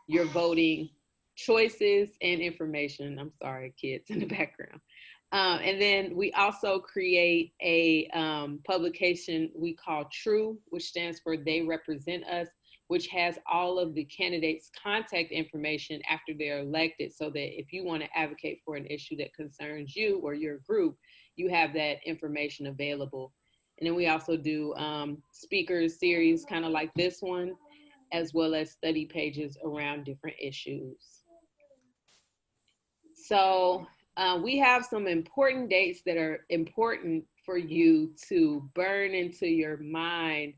your voting choices and information. I'm sorry, kids in the background. And then we also create a publication we call TRUE, which stands for They Represent Us, which has all of the candidates' contact information after they're elected, so that if you want to advocate for an issue that concerns you or your group, you have that information available. And then we also do speakers series, kind of like this one, as well as study pages around different issues. So we have some important dates that are important for you to burn into your mind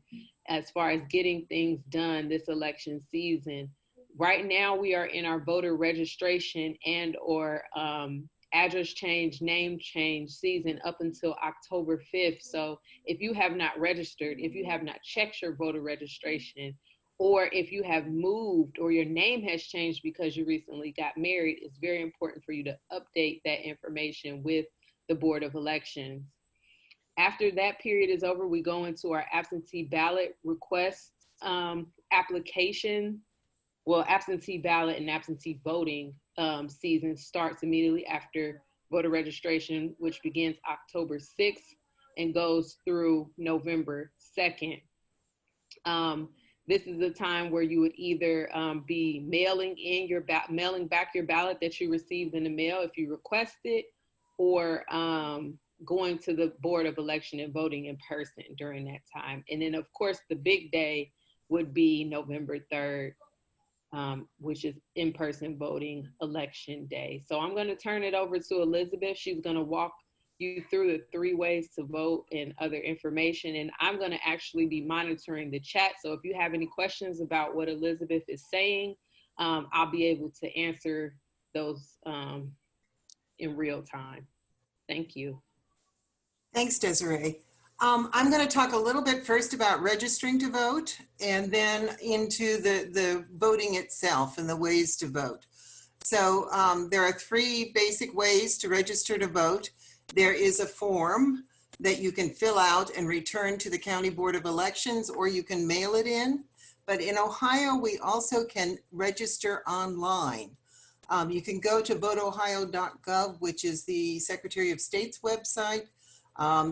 as far as getting things done this election season. Right now, we are in our voter registration and or address change, name change season up until October 5th. So if you have not registered, if you have not checked your voter registration, or if you have moved or your name has changed because you recently got married, it's very important for you to update that information with the Board of Elections. After that period is over, we go into our absentee ballot request application. Well, absentee ballot and absentee voting season starts immediately after voter registration, which begins October 6th and goes through November 2nd. This is the time where you would either be mailing back your ballot that you received in the mail if you request it, or going to the Board of Election and voting in person during that time. And then, of course, the big day would be November 3rd, which is in-person voting election day. So I'm going to turn it over to Elizabeth. She's going to walk you through the 3 ways to vote and other information. And I'm going to actually be monitoring the chat. So if you have any questions about what Elizabeth is saying, I'll be able to answer those in real time. Thank you. Thanks, Desiree. I'm going to talk a little bit first about registering to vote and then into the voting itself and the ways to vote. So there are 3 basic ways to register to vote. There is a form that you can fill out and return to the County Board of Elections, or you can mail it in. But in Ohio, we also can register online. You can go to voteohio.gov, which is the Secretary of State's website.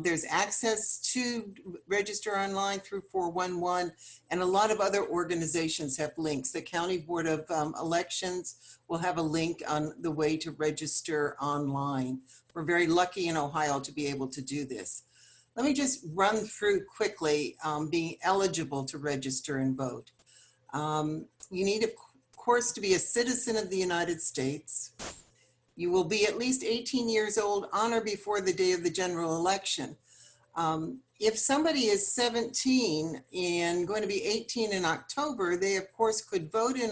There's access to register online through 411, and a lot of other organizations have links. The County Board of Elections will have a link on the way to register online. We're very lucky in Ohio to be able to do this. Let me just run through quickly being eligible to register and vote. You need, of course, to be a citizen of the United States. You will be at least 18 years old on or before the day of the general election. If somebody is 17 and going to be 18 in October, they of course could vote in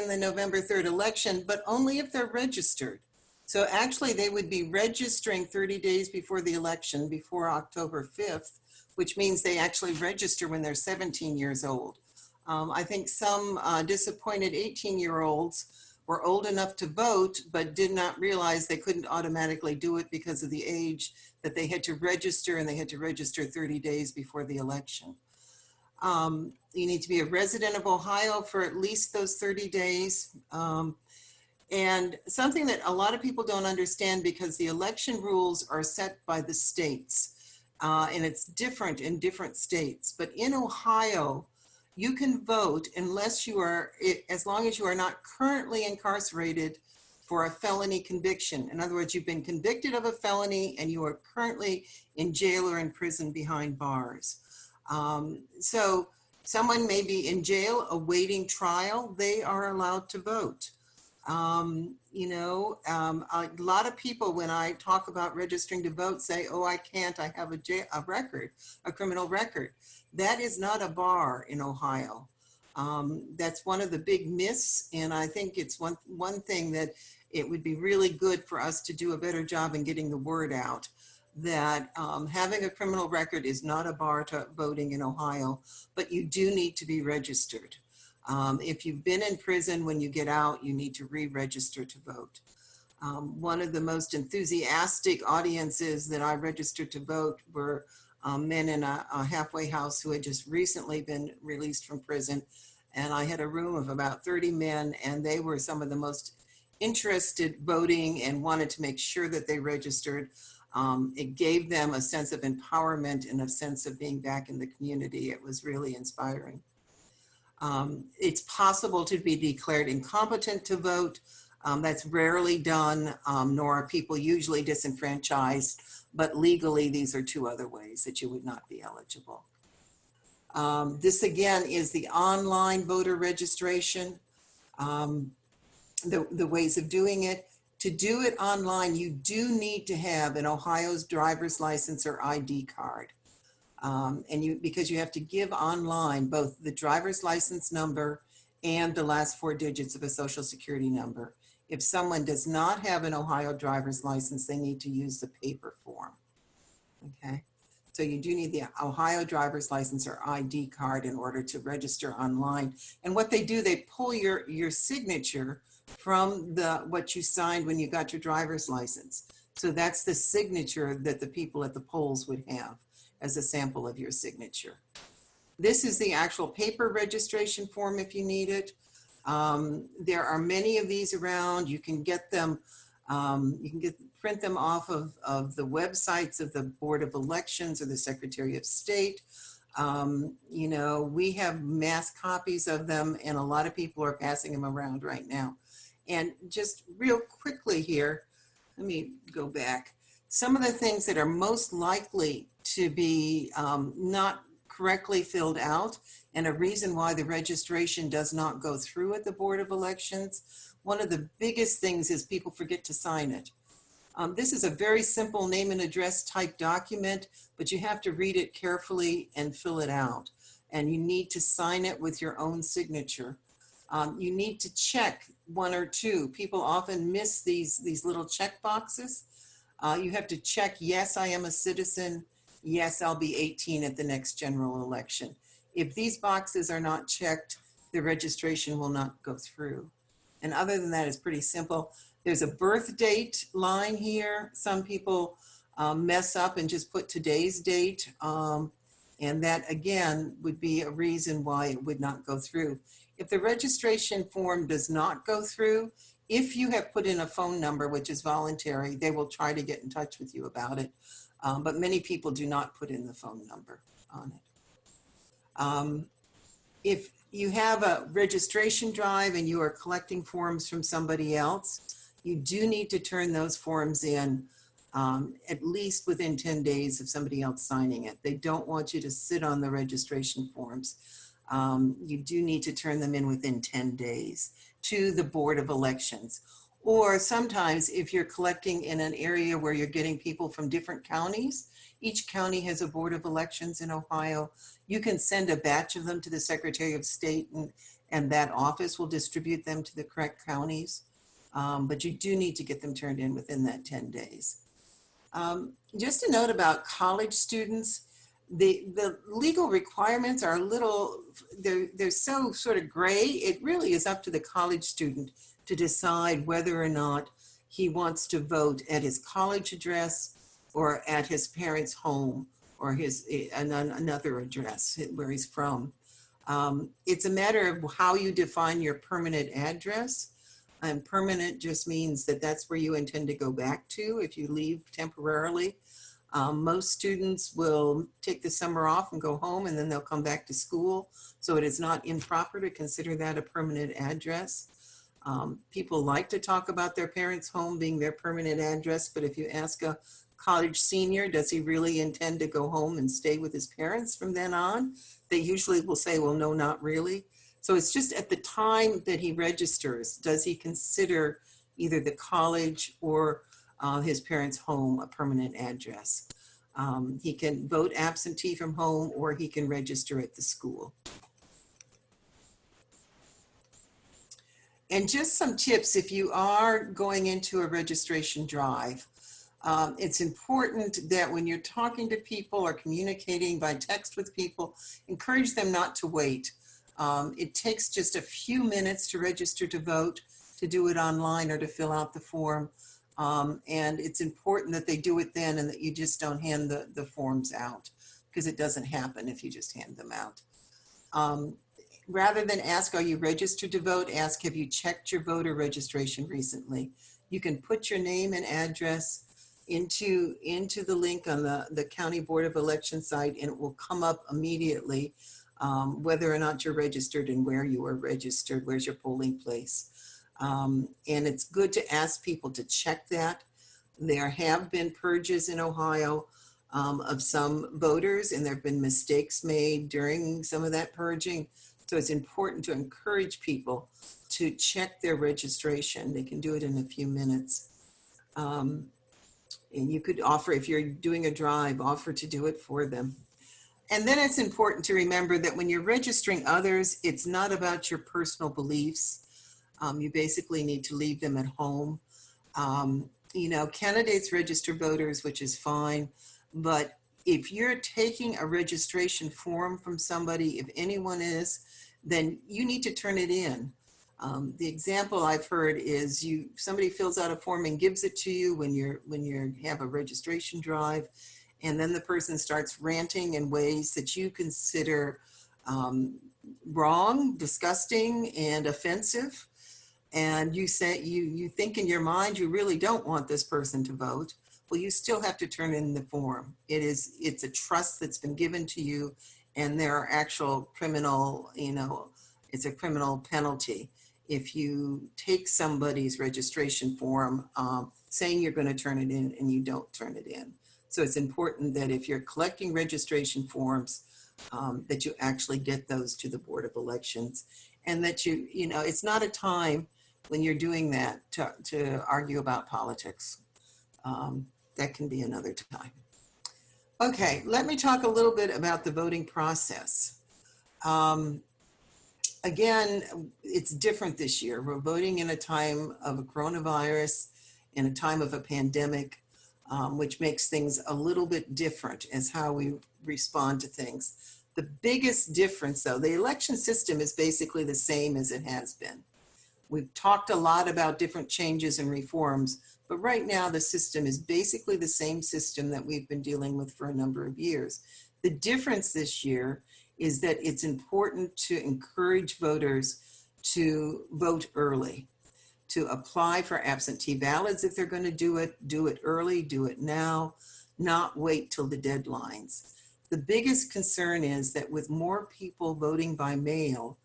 the November 3rd election, but only if they're registered. So actually they would be registering 30 days before the election, before October 5th, which means they actually register when they're 17 years old. I think some disappointed 18-year-olds were old enough to vote, but did not realize they couldn't automatically do it because of the age that they had to register, and they had to register 30 days before the election. You need to be a resident of Ohio for at least those 30 days. And something that a lot of people don't understand, because the election rules are set by the states, and it's different in different states. But in Ohio, you can vote unless you are, as long as you are not currently incarcerated for a felony conviction. In other words, you've been convicted of a felony and you are currently in jail or in prison behind bars. So someone may be in jail awaiting trial, they are allowed to vote. A lot of people, when I talk about registering to vote, say, oh, I can't, I have a criminal record. That is not a bar in Ohio. That's one of the big myths, and I think it's one thing that it would be really good for us to do a better job in getting the word out, that having a criminal record is not a bar to voting in Ohio, but you do need to be registered. If you've been in prison, when you get out, you need to re-register to vote. One of the most enthusiastic audiences that I registered to vote were men in a halfway house who had just recently been released from prison. And I had a room of about 30 men, and they were some of the most interested voting and wanted to make sure that they registered. It gave them a sense of empowerment and a sense of being back in the community. It was really inspiring. It's possible to be declared incompetent to vote. That's rarely done, nor are people usually disenfranchised, but legally these are 2 other ways that you would not be eligible. This again is the online voter registration, the ways of doing it. To do it online, you do need to have an Ohio's driver's license or ID card. Because you have to give online both the driver's license number and the last 4 digits of a social security number. If someone does not have an Ohio driver's license, they need to use the paper form. Okay, so you do need the Ohio driver's license or ID card in order to register online. And what they do, they pull your signature from what you signed when you got your driver's license. So that's the signature that the people at the polls would have as a sample of your signature. This is the actual paper registration form if you need it. There are many of these around. You can get them, print them off of the websites of the Board of Elections or the Secretary of State. You know, we have mass copies of them and a lot of people are passing them around right now. And just real quickly here, let me go back. Some of the things that are most likely to be not correctly filled out and a reason why the registration does not go through at the Board of Elections, one of the biggest things is people forget to sign it. This is a very simple name and address type document, but you have to read it carefully and fill it out. And you need to sign it with your own signature. You need to check 1 or 2. People often miss these little check boxes. You have to check, yes, I am a citizen. Yes, I'll be 18 at the next general election. If these boxes are not checked, the registration will not go through. And other than that, it's pretty simple. There's a birth date line here. Some people mess up and just put today's date. And that, again, would be a reason why it would not go through. If the registration form does not go through, if you have put in a phone number, which is voluntary, they will try to get in touch with you about it. But many people do not put in the phone number on it. If you have a registration drive and you are collecting forms from somebody else, you do need to turn those forms in at least within 10 days of somebody else signing it. They don't want you to sit on the registration forms. You do need to turn them in within 10 days to the Board of Elections. Or sometimes if you're collecting in an area where you're getting people from different counties, each county has a Board of Elections in Ohio. You can send a batch of them to the Secretary of State and that office will distribute them to the correct counties. But you do need to get them turned in within that 10 days. Just a note about college students. The legal requirements are a little, they're so sort of gray. It really is up to the college student to decide whether or not he wants to vote at his college address or at his parents' home or another address where he's from. It's a matter of how you define your permanent address. And permanent just means that that's where you intend to go back to if you leave temporarily. Most students will take the summer off and go home and then they'll come back to school. So it is not improper to consider that a permanent address. People like to talk about their parents' home being their permanent address, but if you ask a college senior, does he really intend to go home and stay with his parents from then on? They usually will say, well, no, not really. So it's just at the time that he registers, does he consider either the college or his parents' home a permanent address? He can vote absentee from home or he can register at the school. And just some tips if you are going into a registration drive. It's important that when you're talking to people or communicating by text with people, encourage them not to wait. It takes just a few minutes to register to vote, to do it online or to fill out the form. And it's important that they do it then and that you just don't hand the forms out because it doesn't happen if you just hand them out. Rather than ask, are you registered to vote? Ask, have you checked your voter registration recently? You can put your name and address into the link on the County Board of Elections site and it will come up immediately whether or not you're registered and where you are registered, where's your polling place. And it's good to ask people to check that. There have been purges in Ohio of some voters and there have been mistakes made during some of that purging. So it's important to encourage people to check their registration. They can do it in a few minutes. And you could offer, if you're doing a drive, offer to do it for them. And then it's important to remember that when you're registering others, it's not about your personal beliefs. You basically need to leave them at home. You know, candidates register voters, which is fine, but if you're taking a registration form from somebody, if anyone is, then you need to turn it in. The example I've heard is somebody fills out a form and gives it to you when you have a registration drive, and then the person starts ranting in ways that you consider wrong, disgusting, and offensive. And you say you think in your mind you really don't want this person to vote. Well, you still have to turn in the form. It's a trust that's been given to you, and there are actual criminal, it's a criminal penalty if you take somebody's registration form saying you're going to turn it in and you don't turn it in. So it's important that if you're collecting registration forms, that you actually get those to the Board of Elections, and that it's not a time when you're doing that to argue about politics. That can be another time. Okay, let me talk a little bit about the voting process. Again, it's different this year. We're voting in a time of a coronavirus, in a time of a pandemic, which makes things a little bit different as how we respond to things. The biggest difference, though, the election system is basically the same as it has been. We've talked a lot about different changes and reforms, but right now the system is basically the same system that we've been dealing with for a number of years. The difference this year is that it's important to encourage voters to vote early, to apply for absentee ballots if they're going to do it early, do it now, not wait till the deadlines. The biggest concern is that with more people voting by mail,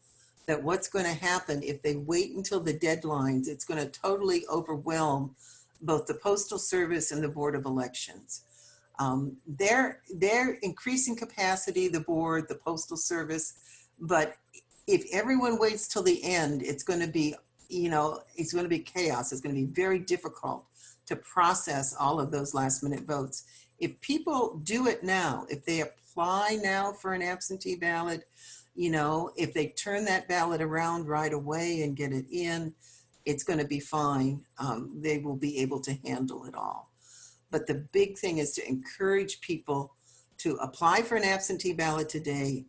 that what's going to happen if they wait until the deadlines, it's going to totally overwhelm both the Postal Service and the Board of Elections. They're increasing capacity, the board, the Postal Service, but if everyone waits till the end, it's going to be, it's going to be chaos. It's going to be very difficult to process all of those last minute votes. If people do it now, if they apply now for an absentee ballot, if they turn that ballot around right away and get it in, it's going to be fine. They will be able to handle it all. But the big thing is to encourage people to apply for an absentee ballot today.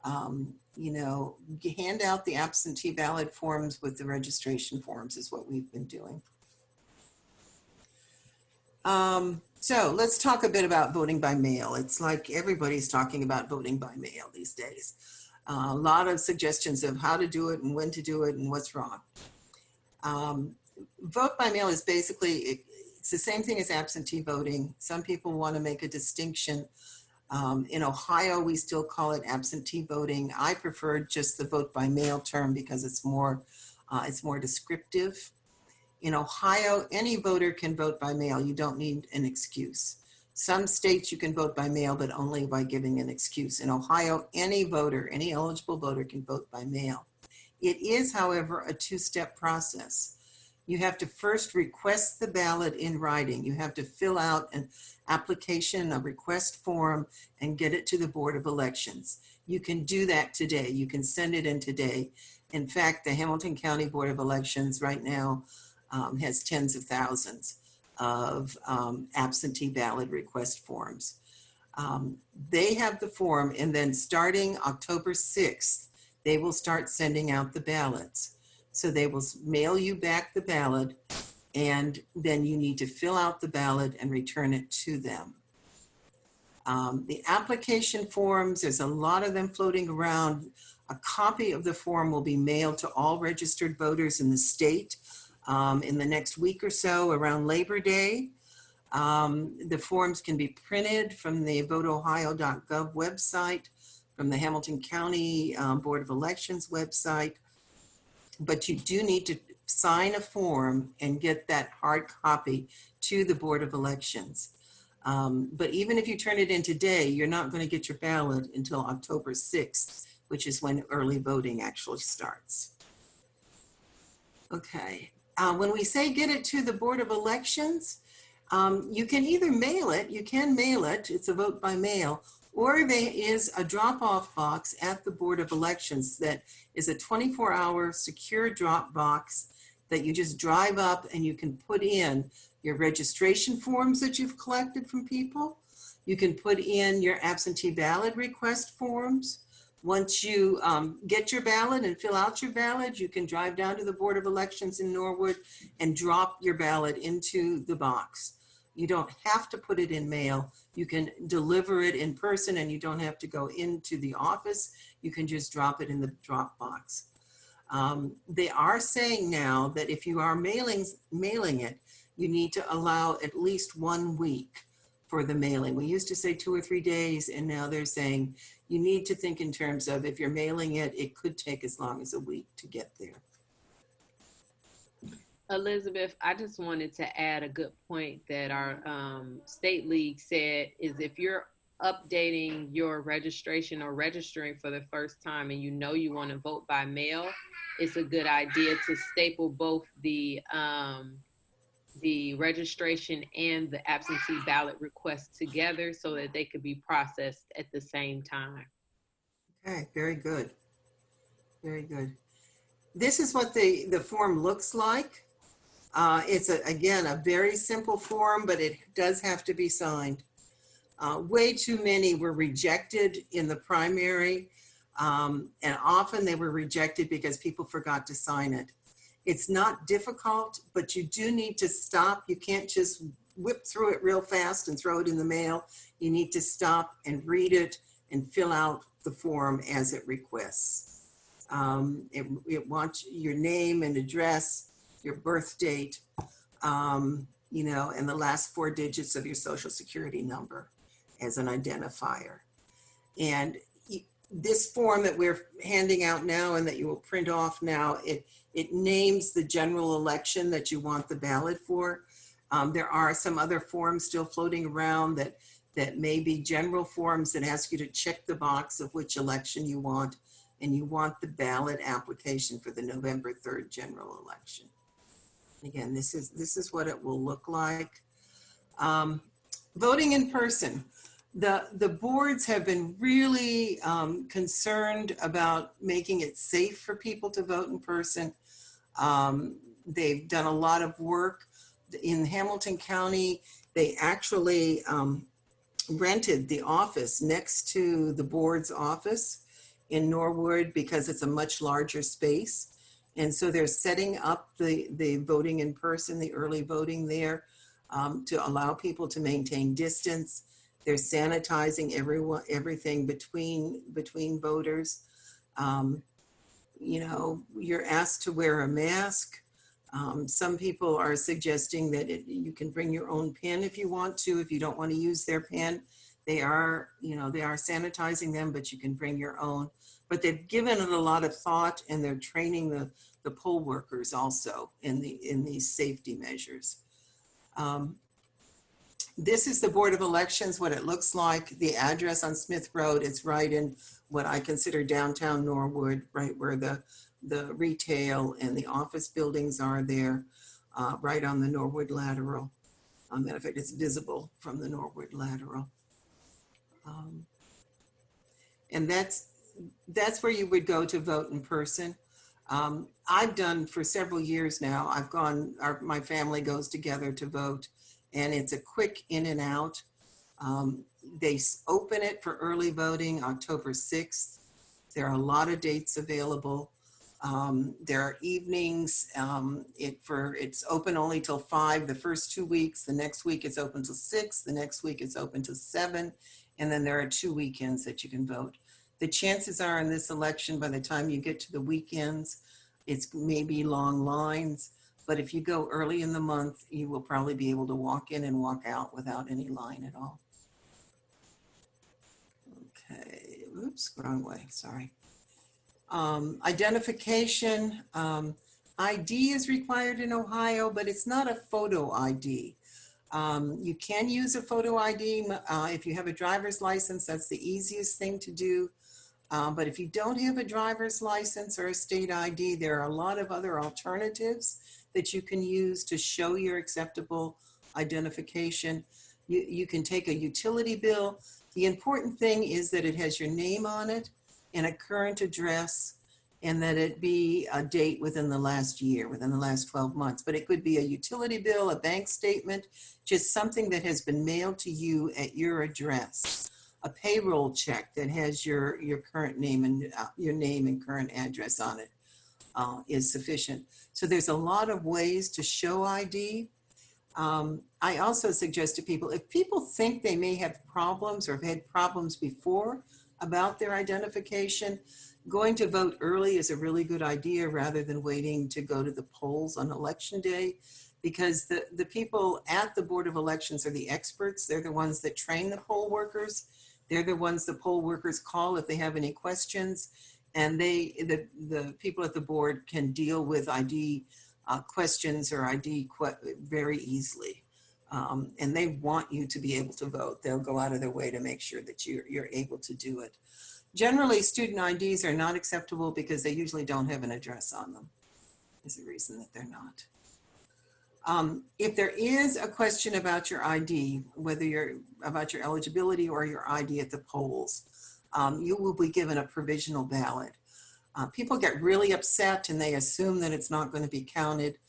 Hand out the absentee ballot forms with the registration forms is what we've been doing. So let's talk a bit about voting by mail. It's like everybody's talking about voting by mail these days. A lot of suggestions of how to do it and when to do it and what's wrong. Vote by mail is basically, it's the same thing as absentee voting. Some people want to make a distinction. In Ohio, we still call it absentee voting. I prefer just the vote by mail term because it's more descriptive. In Ohio, any voter can vote by mail. You don't need an excuse. Some states you can vote by mail, but only by giving an excuse. In Ohio, any voter, any eligible voter can vote by mail. It is, however, a two-step process. You have to first request the ballot in writing. You have to fill out an application, a request form, and get it to the Board of Elections. You can do that today. You can send it in today. In fact, the Hamilton County Board of Elections right now has tens of thousands of absentee ballot request forms. They have the form, and then starting October 6th, they will start sending out the ballots. So they will mail you back the ballot, and then you need to fill out the ballot and return it to them. The application forms, there's a lot of them floating around. A copy of the form will be mailed to all registered voters in the state in the next week or so around Labor Day. The forms can be printed from the voteohio.gov website, from the Hamilton County Board of Elections website, but you do need to sign a form and get that hard copy to the Board of Elections. But even if you turn it in today, you're not going to get your ballot until October 6th, which is when early voting actually starts. Okay, when we say get it to the Board of Elections, You can either mail it, it's a vote by mail, or there is a drop-off box at the Board of Elections that is a 24-hour secure drop box that you just drive up and you can put in your registration forms that you've collected from people. You can put in your absentee ballot request forms. Once you get your ballot and fill out your ballot, you can drive down to the Board of Elections in Norwood and drop your ballot into the box. You don't have to put it in mail. You can deliver it in person and you don't have to go into the office. You can just drop it in the drop box. They are saying now that if you are mailing it, you need to allow at least 1 week for the mailing. We used to say 2 or 3 days, and now they're saying you need to think in terms of if you're mailing it, it could take as long as a week to get there. Elizabeth, I just wanted to add a good point that our state league said is if you're updating your registration or registering for the first time and you know you want to vote by mail, it's a good idea to staple both the registration and the absentee ballot request together so that they could be processed at the same time. Okay, very good. Very good. This is what the form looks like. It's, again, a very simple form, but it does have to be signed. Way too many were rejected in the primary, and often they were rejected because people forgot to sign it. It's not difficult, but you do need to stop. You can't just whip through it real fast and throw it in the mail. You need to stop and read it and fill out the form as it requests. It wants your name and address, your birth date, you know, and the last 4 digits of your social security number as an identifier. And this form that we're handing out now and that you will print off now, it names the general election that you want the ballot for. There are some other forms still floating around that may be general forms that ask you to check the box of which election you want, and you want the ballot application for the November 3rd general election. Again, this is what it will look like. Voting in person. The boards have been really concerned about making it safe for people to vote in person. They've done a lot of work. In Hamilton County, they actually rented the office next to the board's office in Norwood because it's a much larger space. And so they're setting up the voting in person, the early voting there to allow people to maintain distance. They're sanitizing everything between voters. You know, you're asked to wear a mask. Some people are suggesting that you can bring your own pen if you want to, if you don't want to use their pen. They are sanitizing them, but you can bring your own. But they've given it a lot of thought, and they're training the poll workers also in these safety measures. This is the Board of Elections, what it looks like. The address on Smith Road, it's right in what I consider downtown Norwood, right where the retail and the office buildings are there, right on the Norwood Lateral. Matter of fact, it's visible from the Norwood Lateral. And that's where you would go to vote in person. I've done for several years now, my family goes together to vote, and it's a quick in and out. They open it for early voting October 6th. There are a lot of dates available. There are evenings. It's open only till 5 the first 2 weeks. The next week it's open till 6. The next week it's open till 7. And then there are 2 weekends that you can vote. The chances are in this election, by the time you get to the weekends, it's maybe long lines. But if you go early in the month, you will probably be able to walk in and walk out without any line at all. Okay, oops, wrong way, sorry. Identification, ID is required in Ohio, but it's not a photo ID. You can use a photo ID if you have a driver's license. That's the easiest thing to do. But if you don't have a driver's license or a state ID, there are a lot of other alternatives that you can use to show your acceptable identification. You can take a utility bill. The important thing is that it has your name on it and a current address, and that it be a date within the last year, within the last 12 months. But it could be a utility bill, a bank statement, just something that has been mailed to you at your address. A payroll check that has your current name and your name and current address on it is sufficient. So there's a lot of ways to show ID. I also suggest to people, if people think they may have problems or have had problems before about their identification, going to vote early is a really good idea rather than waiting to go to the polls on election day, because the people at the Board of Elections are the experts. They're the ones that train the poll workers. They're the ones the poll workers call if they have any questions. And the people at the board can deal with ID questions or ID very easily. And they want you to be able to vote. They'll go out of their way to make sure that you're able to do it. Generally, student IDs are not acceptable because they usually don't have an address on them. Is the reason that they're not. If there is a question about your ID, whether you're about your eligibility or your ID at the polls, you will be given a provisional ballot. People get really upset and they assume that it's not going to be counted.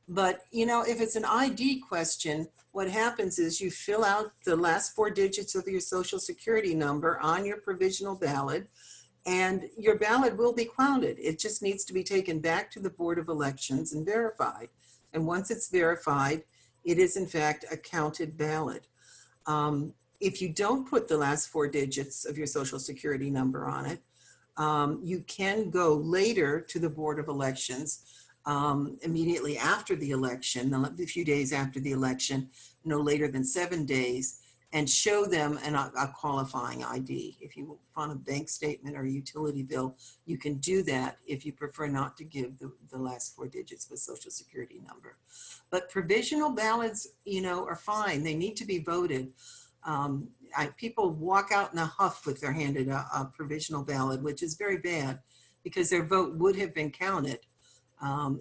But, you know, if it's an ID question, what happens is you fill out the last 4 digits of your social security number on your provisional ballot, and your ballot will be counted. It just needs to be taken back to the Board of Elections and verified. And once it's verified, it is in fact a counted ballot. If you don't put the last 4 digits of your social security number on it, you can go later to the Board of Elections immediately after the election, a few days after the election, no later than 7 days, and show them a qualifying ID. If you want a bank statement or a utility bill, you can do that if you prefer not to give the last 4 digits of a social security number. But provisional ballots, you know, are fine. They need to be voted. People walk out in a huff if they're handed a provisional ballot, which is very bad because their vote would have been counted.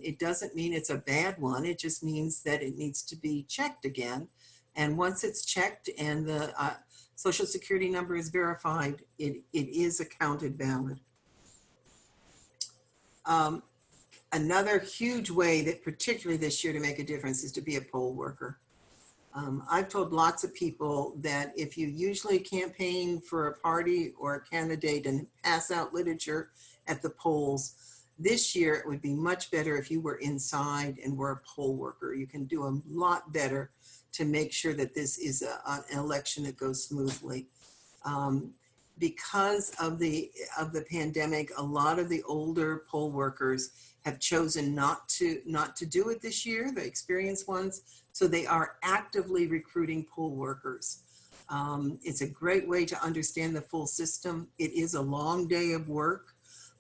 It doesn't mean it's a bad one. It just means that it needs to be checked again. And once it's checked and the social security number is verified, it is a counted ballot. Another huge way that particularly this year to make a difference is to be a poll worker. I've told lots of people that if you usually campaign for a party or a candidate and pass out literature at the polls, this year it would be much better if you were inside and were a poll worker. You can do a lot better to make sure that this is an election that goes smoothly. Because of the pandemic, a lot of the older poll workers have chosen not to do it this year, the experienced ones. So they are actively recruiting poll workers. It's a great way to understand the full system. It is a long day of work,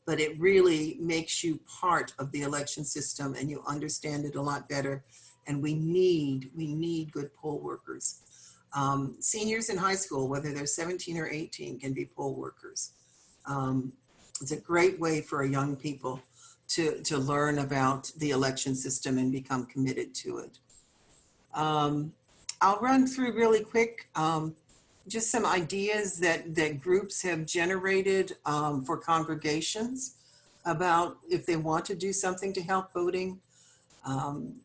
but it really makes you part of the election system and you understand it a lot better. And we need good poll workers. Seniors in high school, whether they're 17 or 18, can be poll workers. It's a great way for young people to learn about the election system and become committed to it. I'll run through really quick just some ideas that groups have generated for congregations about if they want to do something to help voting.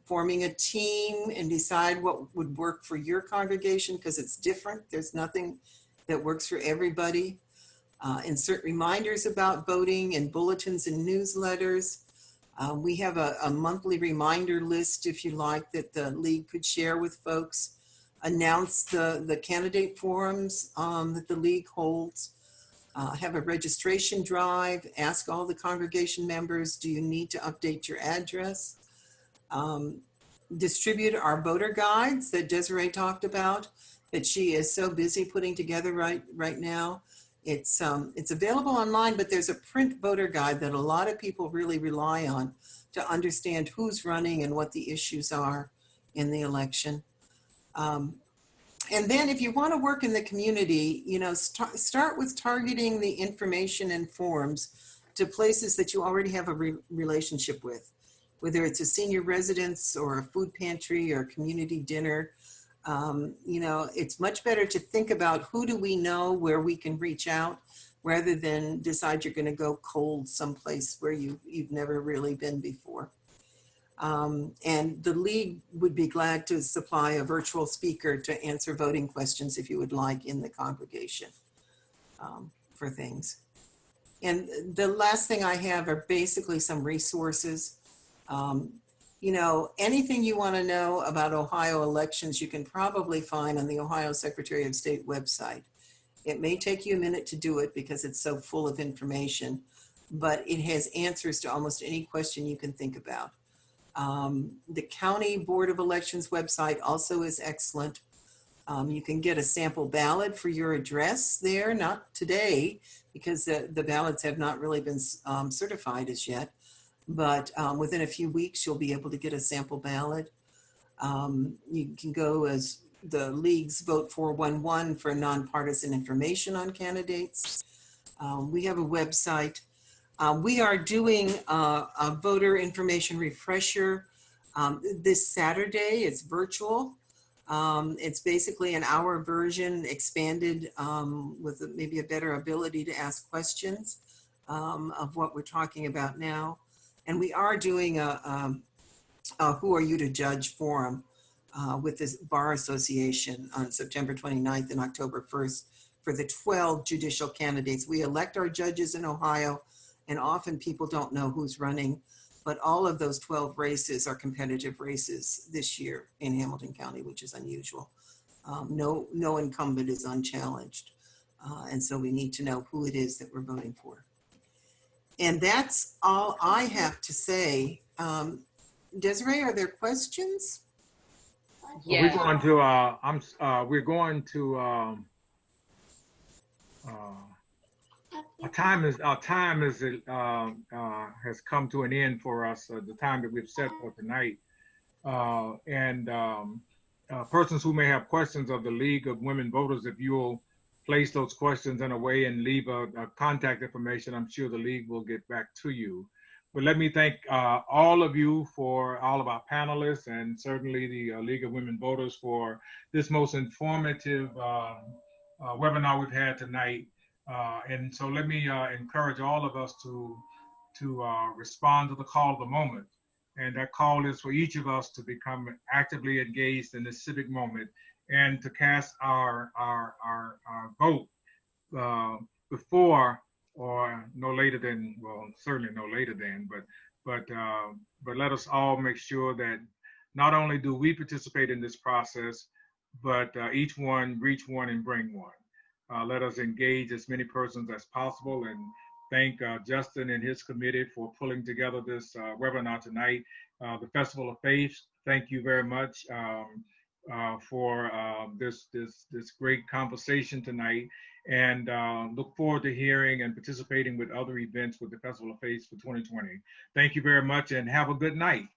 Forming a team and decide what would work for your congregation because it's different. There's nothing that works for everybody. Insert reminders about voting in bulletins and newsletters. We have a monthly reminder list, if you like, that the league could share with folks. Announce the candidate forums that the league holds. Have a registration drive. Ask all the congregation members, do you need to update your address? Distribute our voter guides that Desiree talked about, that she is so busy putting together right now. It's available online, but there's a print voter guide that a lot of people really rely on to understand who's running and what the issues are in the election. And then if you want to work in the community, you know, start with targeting the information and forms to places that you already have a relationship with, whether it's a senior residence or a food pantry or a community dinner. You know, it's much better to think about who do we know, where we can reach out, rather than decide you're going to go cold someplace where you've never really been before. And the League would be glad to supply a virtual speaker to answer voting questions if you would like in the congregation for things. And the last thing I have are basically some resources. You know, anything you want to know about Ohio elections, you can probably find on the Ohio Secretary of State website. It may take you a minute to do it because it's so full of information, but it has answers to almost any question you can think about. The County Board of Elections website also is excellent. You can get a sample ballot for your address there, not today, because the ballots have not really been certified as yet, but within a few weeks, you'll be able to get a sample ballot. You can go as the League's Vote 411 for nonpartisan information on candidates. We have a website. We are doing a voter information refresher this Saturday. It's virtual. It's basically an hour version expanded with maybe a better ability to ask questions of what we're talking about now. And we are doing a Who Are You to Judge forum with this Bar Association on September 29th and October 1st for the 12 judicial candidates. We elect our judges in Ohio, and often people don't know who's running, but all of those 12 races are competitive races this year in Hamilton County, which is unusual. No incumbent is unchallenged. And so we need to know who it is that we're voting for. And that's all I have to say. Desiree, are there questions? Yeah. We're going to, we're going to, our time has come to an end for us, the time that we've set for tonight. Persons who may have questions of the League of Women Voters, if you'll place those questions in a way and leave a contact information, I'm sure the League will get back to you. But let me thank all of you, for all of our panelists, and certainly the League of Women Voters for this most informative webinar we've had tonight. And so let me encourage all of us to respond to the call of the moment. And that call is for each of us to become actively engaged in this civic moment and to cast our vote before or no later than, well, certainly no later than, but let us all make sure that not only do we participate in this process, but each one reach one and bring one. Let us engage as many persons as possible, and thank Justin and his committee for pulling together this webinar tonight. The Festival of Faith, thank you very much for this great conversation tonight, and look forward to hearing and participating with other events with the Festival of Faith for 2020. Thank you very much and have a good night.